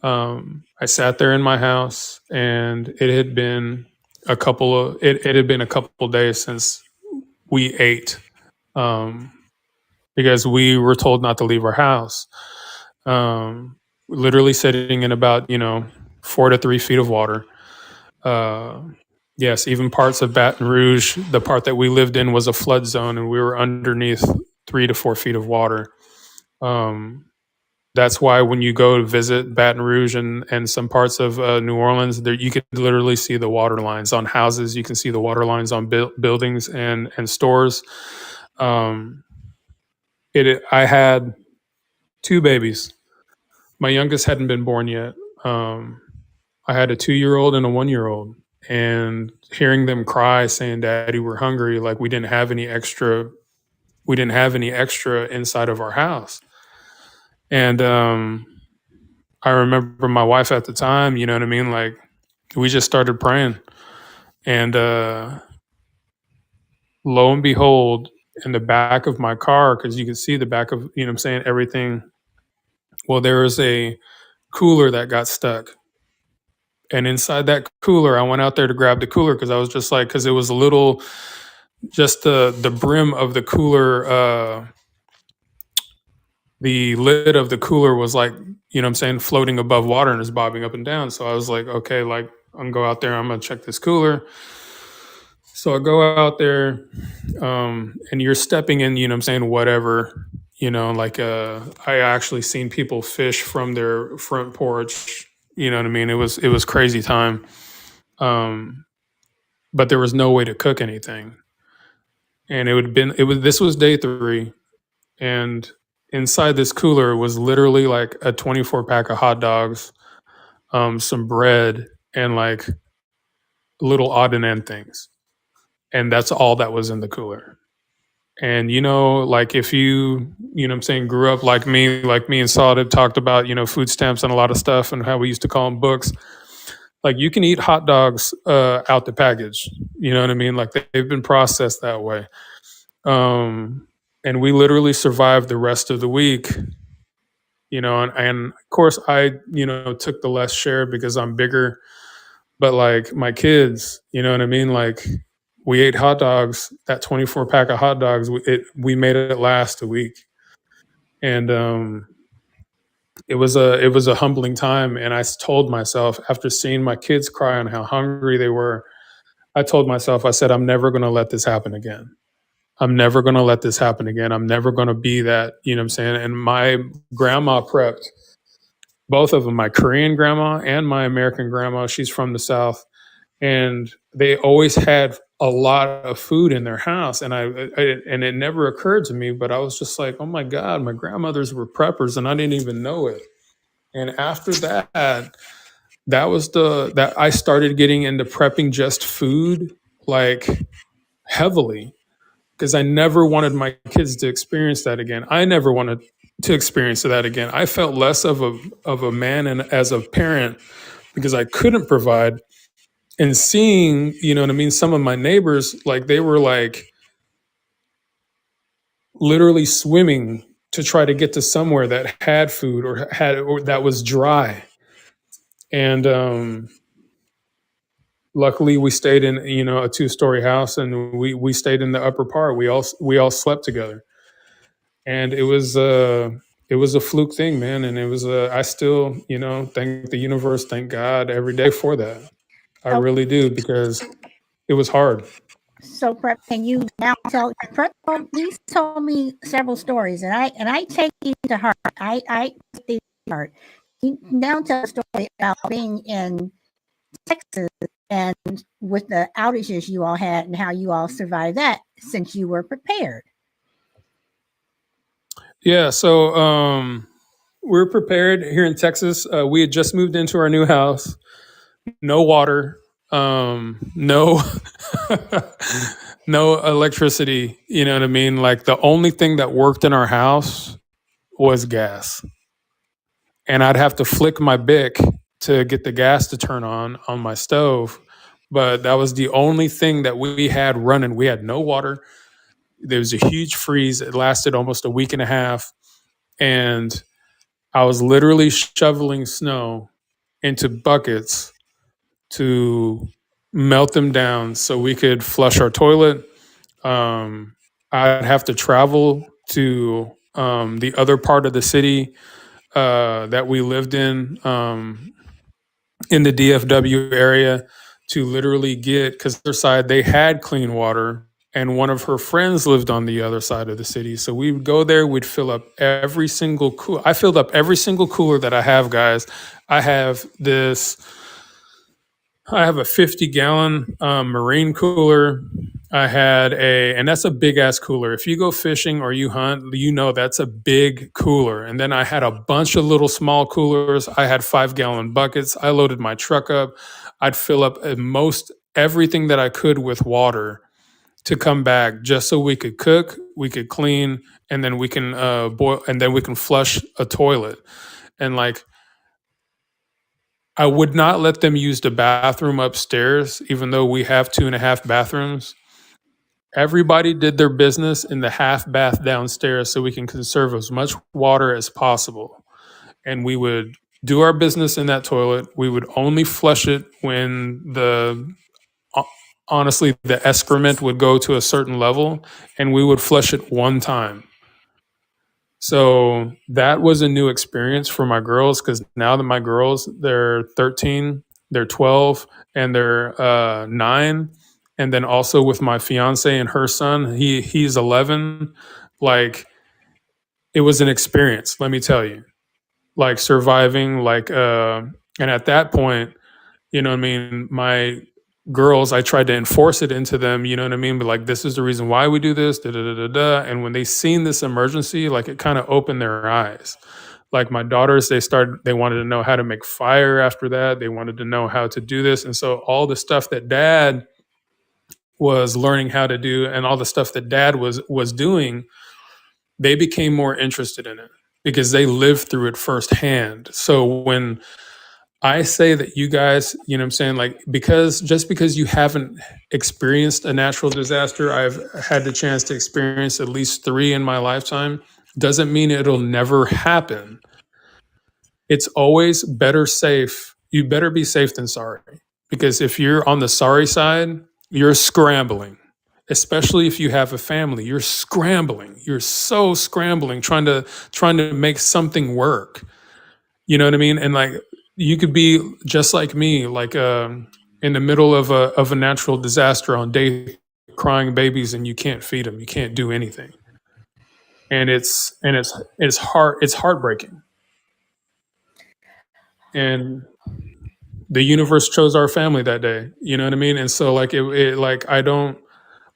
I sat there in my house and it had been a couple of days since we ate. Because we were told not to leave our house. Literally sitting in about 4 to 3 feet of water. Yes, even parts of Baton Rouge, the part that we lived in was a flood zone, and we were underneath 3 to 4 feet of water. That's why when you go to visit Baton Rouge and some parts of New Orleans, there you can literally see the water lines on houses. You can see the water lines on buildings and stores. I had 2 babies. My youngest hadn't been born yet. I had a 2-year-old and a 1-year-old, and hearing them cry, saying, "Daddy, we're hungry," like we didn't have any extra. We didn't have any extra inside of our house. And I remember my wife at the time. You know what I mean? Like we just started praying, and lo and behold, in the back of my car, because you can see the back of, you know what I'm saying, everything. Well, there was a cooler that got stuck. And inside that cooler, I went out there to grab the cooler because I was just like, because it was a little, just the brim of the cooler, the lid of the cooler was like, you know what I'm saying, floating above water and is bobbing up and down. So I was like, okay, like I'm gonna go out there, I'm gonna check this cooler. So I go out there, and you're stepping in, you know what I'm saying, whatever, like I actually seen people fish from their front porch, you know what I mean? It was crazy time. Um, but there was no way to cook anything. And this was day 3, and inside this cooler was literally like a 24 pack of hot dogs, some bread, and like little odd and end things. And that's all that was in the cooler. And like if you know what I'm saying, grew up like me and Saud had talked about, food stamps and a lot of stuff and how we used to call them books. Like you can eat hot dogs out the package. You know what I mean? Like they've been processed that way. And we literally survived the rest of the week, and of course I, took the less share because I'm bigger. But like my kids, you know what I mean? Like we ate hot dogs, that 24 pack of hot dogs, we made it last a week. And it was a humbling time. And I told myself, after seeing my kids cry and how hungry they were, I told myself, I said, I'm never going to let this happen again. I'm never going to let this happen again. I'm never going to be that, you know what I'm saying? And my grandma prepped, both of them, my Korean grandma and my American grandma. She's from the South. And they always had a lot of food in their house. And and it never occurred to me, but I was just like, oh my God, my grandmothers were preppers and I didn't even know it. And after that, that I started getting into prepping just food, like heavily, because I never wanted my kids to experience that again. I never wanted to experience that again. I felt less of a man and as a parent because I couldn't provide. And seeing, you know what I mean, some of my neighbors, like they were like literally swimming to try to get to somewhere that had food or that was dry. And luckily we stayed in, a 2-story house, and we stayed in the upper part. We all slept together. And it was a fluke thing, man. And I still, thank the universe, thank God every day for that. I So, really do, because it was hard. so Prep, can you now tell Prep? These told me several stories, and I take these to heart. I take these to heart. You now tell a story about being in Texas and with the outages you all had and how you all survived that since you were prepared. Yeah, so we're prepared here in Texas. We had just moved into our new house. No water, no no electricity. You know what I mean? Like the only thing that worked in our house was gas, and I'd have to flick my Bic to get the gas to turn on my stove. But that was the only thing that we had running. We had no water. There was a huge freeze. It lasted almost a week and a half, and I was literally shoveling snow into buckets to melt them down so we could flush our toilet. I'd have to travel to the other part of the city that we lived in the DFW area, to literally get, because their side, they had clean water. And one of her friends lived on the other side of the city. So we would go there, we'd fill up every single cooler. I filled up every single cooler that I have, guys. I have this I have a 50-gallon marine cooler. And that's a big ass cooler. If you go fishing or you hunt, that's a big cooler. And then I had a bunch of little small coolers. I had 5-gallon buckets. I loaded my truck up. I'd fill up most everything that I could with water to come back, just so we could cook, we could clean, and then we can boil, and then we can flush a toilet. And like, I would not let them use the bathroom upstairs, even though we have 2.5 bathrooms. everybody did their business in the half bath downstairs so we can conserve as much water as possible. And we would do our business in that toilet. We would only flush it when honestly, the excrement would go to a certain level, and we would flush it one time. So that was a new experience for my girls, because now that my girls, they're 13, they're 12, and they're 9. And then also with my fiance and her son, he's 11. Like, it was an experience, let me tell you. Like surviving, and at that point, you know what I mean, my girls, I tried to enforce it into them, you know what I mean? But like, this is the reason why we do this, da da da da da. And when they seen this emergency, like it kind of opened their eyes. Like my daughters, they wanted to know how to make fire after that. They wanted to know how to do this. And so all the stuff that dad was learning how to do and all the stuff that dad was doing, they became more interested in it because they lived through it firsthand. So when I say that you guys, you know what I'm saying, like, because you haven't experienced a natural disaster, I've had the chance to experience at least 3 in my lifetime, doesn't mean it'll never happen. It's always better safe. You better be safe than sorry. Because if you're on the sorry side, you're scrambling. Especially if you have a family, you're scrambling. You're so scrambling trying to make something work. You know what I mean? And like, you could be just like me, like in the middle of a natural disaster on day, crying babies, and you can't feed them, you can't do anything, and it's heartbreaking. And the universe chose our family that day. You know what I mean? And so like like I don't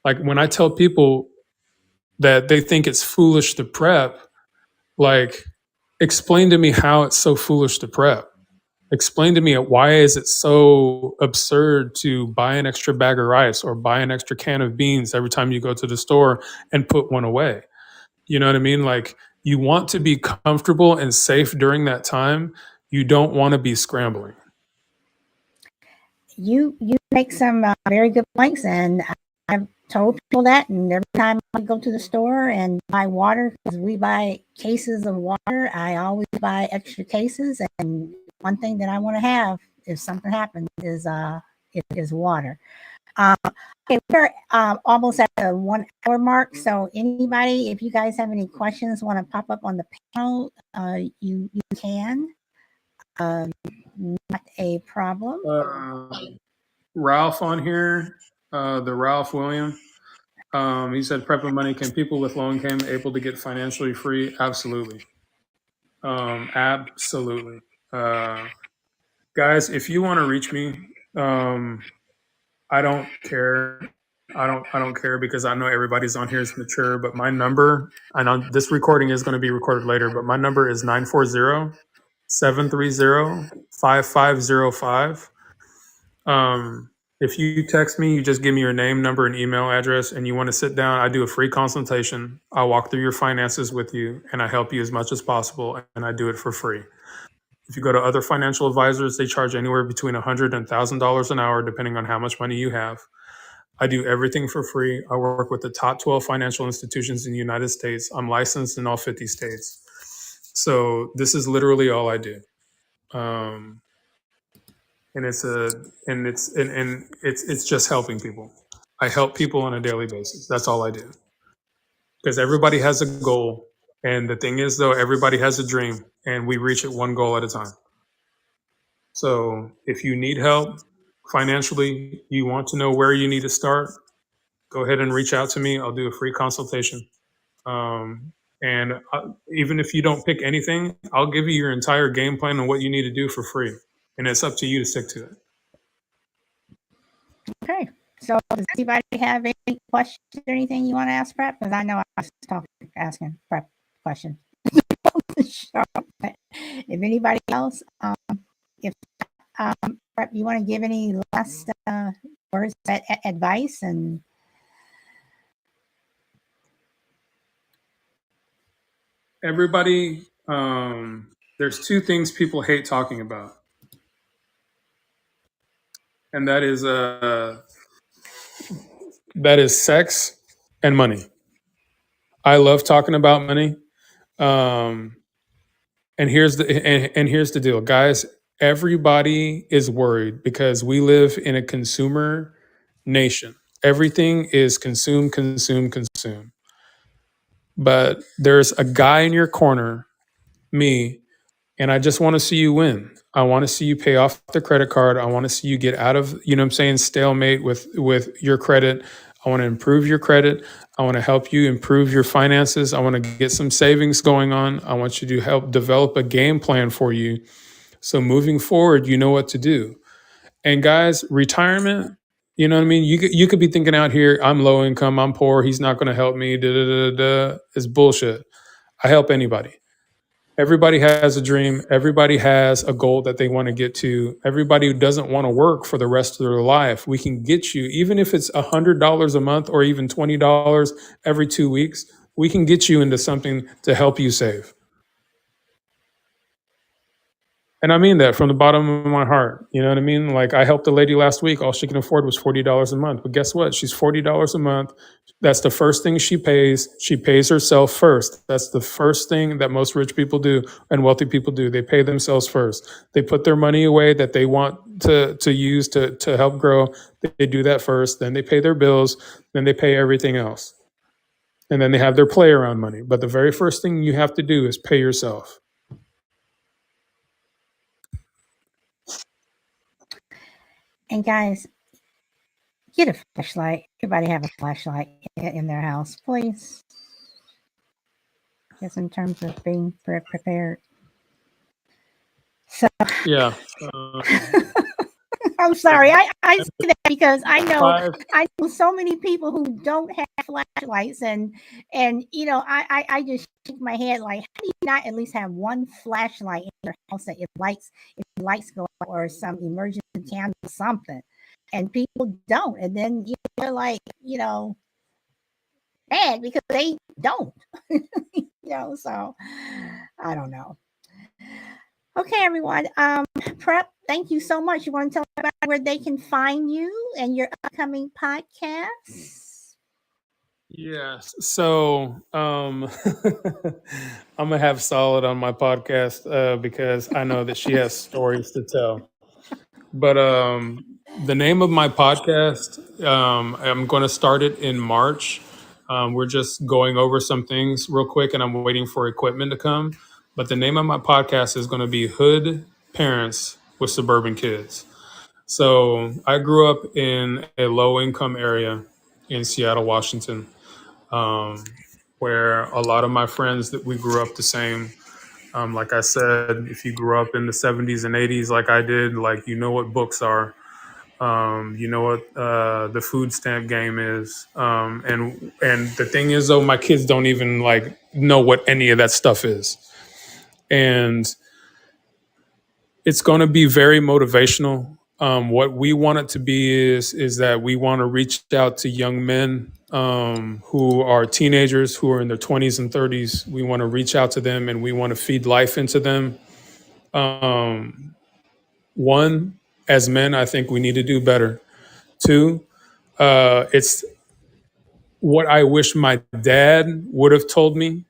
like when I tell people that they think it's foolish to prep, like explain to me how it's so foolish to prep. Explain to me why is it so absurd to buy an extra bag of rice or buy an extra can of beans every time you go to the store and put one away. You know what I mean? Like, you want to be comfortable and safe during that time. You don't want to be scrambling. You make some very good points, and I've told people that. And every time I go to the store and buy water, because we buy cases of water, I always buy extra cases. And one thing that I want to have if something happens is water. Okay, we're almost at the 1 hour mark. So anybody, if you guys have any questions, want to pop up on the panel, you can. Not a problem. Ralph on here, the Ralph William. He said, PrepNMoney, can people with low income able to get financially free? Absolutely. Absolutely. Guys, if you want to reach me, I don't care. I don't care because I know everybody's on here is mature, but my number, I know this recording is going to be recorded later, but my number is 940-730-5505. If you text me, you just give me your name, number, and email address, and you want to sit down, I do a free consultation. I walk through your finances with you, and I help you as much as possible, and I do it for free. If you go to other financial advisors, they charge anywhere between $100 and $1,000 an hour, depending on how much money you have. I do everything for free. I work with the top 12 financial institutions in the United States. I'm licensed in all 50 states. So this is literally all I do. And it's just helping people. I help people on a daily basis. That's all I do. Because everybody has a goal. And the thing is, though, everybody has a dream, and we reach it one goal at a time. So if you need help financially, you want to know where you need to start, go ahead and reach out to me. I'll do a free consultation. And even if you don't pick anything, I'll give you your entire game plan on what you need to do for free. And it's up to you to stick to it. Okay. So does anybody have any questions or anything you want to ask Prep? Because I know I was asking Prep questions. If anybody else, Prep, you want to give any last words of advice? And everybody, there's 2 things people hate talking about, and that is sex and money. I love talking about money. Um, and here's the deal, guys. Everybody is worried because we live in a consumer nation. Everything is consume, consume, consume. But there's a guy in your corner, me, and I just want to see you win. I want to see you pay off the credit card. I want to see you get out of, you know what I'm saying, stalemate with your credit. I want to improve your credit. I want to help you improve your finances. I want to get some savings going on. I want you to help develop a game plan for you. So moving forward, you know what to do. And guys, retirement, you know what I mean? You could be thinking out here, I'm low income, I'm poor, he's not going to help me, da da da da. It's bullshit. I help anybody. Everybody has a dream. Everybody has a goal that they want to get to. Everybody who doesn't want to work for the rest of their life, we can get you, even if it's $100 a month or even $20 every 2 weeks, we can get you into something to help you save. And I mean that from the bottom of my heart. You know what I mean? Like I helped a lady last week. All she can afford was $40 a month. But guess what? She's $40 a month. That's the first thing she pays. She pays herself first. That's the first thing that most rich people do and wealthy people do. They pay themselves first. They put their money away that they want to use to help grow. They do that first. Then they pay their bills. Then they pay everything else. And then they have their play around money. But the very first thing you have to do is pay yourself. And guys, get a flashlight. Everybody have a flashlight in their house, please. Just in terms of being prepared. So Yeah. I'm sorry. I say that because I know so many people who don't have flashlights, and you know I just shake my head like, how do you not at least have one flashlight in your house that if lights go out or some emergency candle or something, and people don't, and then you're like, you know, mad because they don't. You know, so I don't know. Okay, everyone. Prep, thank you so much. You want to tell about where they can find you and your upcoming podcasts? Yes. So I'm gonna have Solid on my podcast because I know that she has stories to tell. But the name of my podcast, I'm going to start it in March. We're just going over some things real quick, and I'm waiting for equipment to come. But the name of my podcast is going to be Hood Parents with Suburban Kids. So I grew up in a low income area in Seattle, Washington, where a lot of my friends that we grew up the same. Like I said, if you grew up in the 70s and 80s, like I did, like you know what books are, you know what the food stamp game is, and the thing is though, my kids don't even like know what any of that stuff is, and it's going to be very motivational. What we want it to be is that we want to reach out to young men who are teenagers, who are in their 20s and 30s. We want to reach out to them and we want to feed life into them. One, as men, I think we need to do better. Two, it's what I wish my dad would have told me.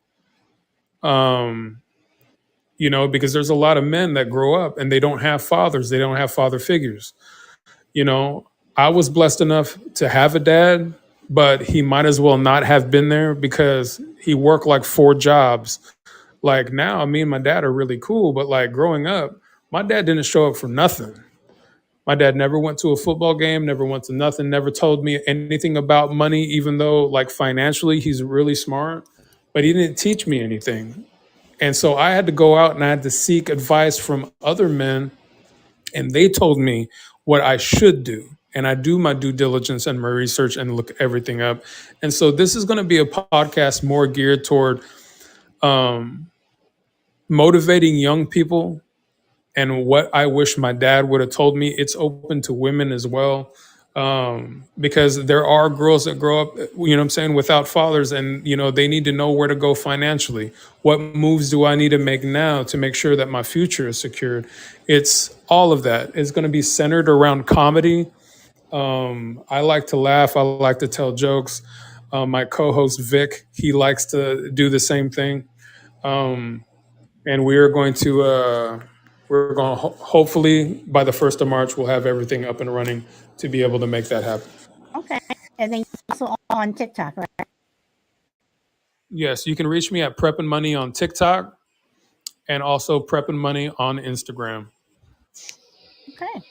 You know, because there's a lot of men that grow up and they don't have fathers, they don't have father figures. You know, I was blessed enough to have a dad, but he might as well not have been there because he worked like 4 jobs. Like now, me and my dad are really cool, but like growing up, my dad didn't show up for nothing. My dad never went to a football game, never went to nothing, never told me anything about money, even though like financially he's really smart, but he didn't teach me anything. And so I had to go out and I had to seek advice from other men, and they told me what I should do. And I do my due diligence and my research and look everything up. And so this is going to be a podcast more geared toward motivating young people and what I wish my dad would have told me. It's open to women as well, because there are girls that grow up, you know what I'm saying, without fathers, and you know they need to know where to go financially. What moves do I need to make now to make sure that my future is secured? It's all of that. It's going to be centered around comedy. I like to laugh. I like to tell jokes. My co-host Vic, he likes to do the same thing, and we're going to hopefully by the 1st of March we'll have everything up and running to be able to make that happen. Okay. And then also on TikTok, right? Yes, you can reach me at PrepNMoney on TikTok and also PrepNMoney on Instagram. Okay.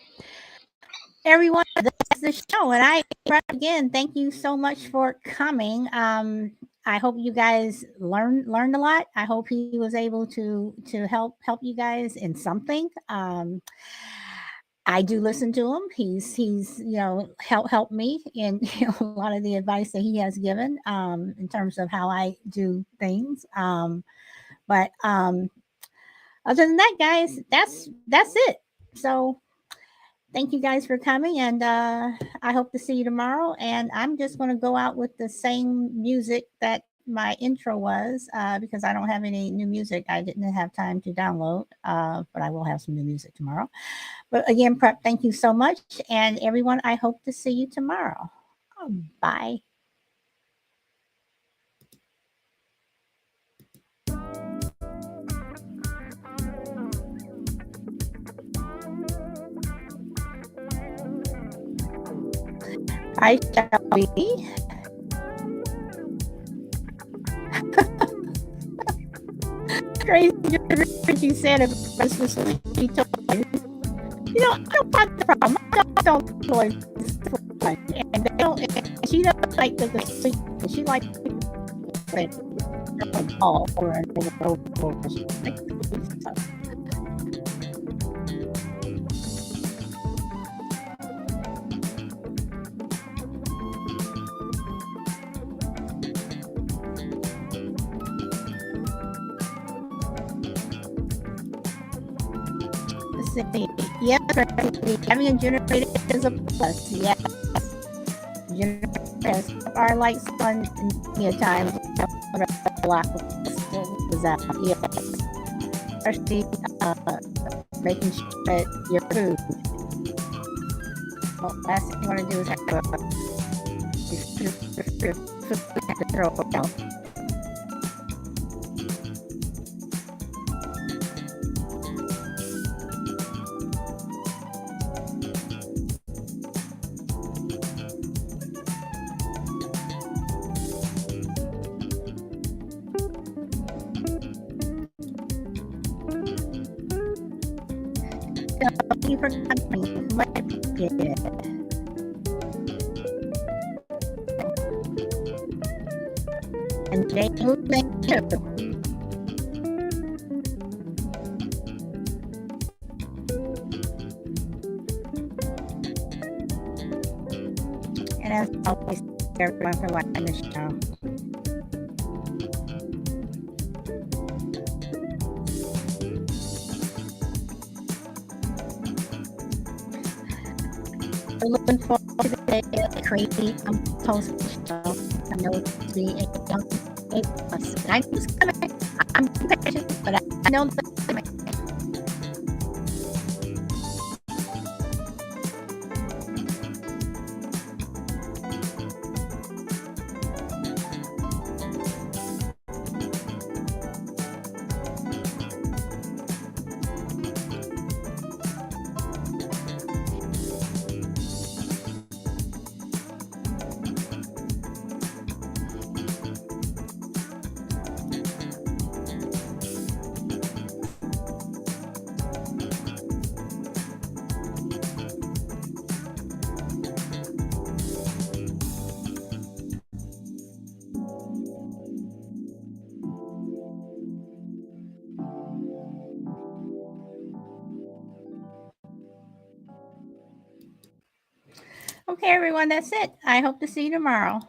Everyone, that's the show. And again, thank you so much for coming. I hope you guys learned a lot. I hope he was able to help you guys in something. I do listen to him. He's helped me in a lot of the advice that he has given in terms of how I do things. But other than that, guys, that's it. So thank you guys for coming, and I hope to see you tomorrow. And I'm just going to go out with the same music that my intro was because I don't have any new music. I didn't have time to download, but I will have some new music tomorrow. But again, Prep, thank you so much. And everyone, I hope to see you tomorrow. Bye. Hi, Shelby. Crazy you said it, but she told me, I don't have the problem. I don't enjoy this fun. And they don't, and she doesn't like the sleep. She likes all over and over. She likes stuff. See. Yes, having a generator is a plus. Yes. Generators are like fun in times. Block was out. Yes. Especially making sure that your food. Well, last thing you want to do is have to throw it out. Thank you for coming. And Jay, thank you. And as always, everyone for watching the show. We're looking forward to the day of creating a post show. I know it's to be a plus. I was coming. I'm patient, but I know that. Okay, everyone, that's it. I hope to see you tomorrow.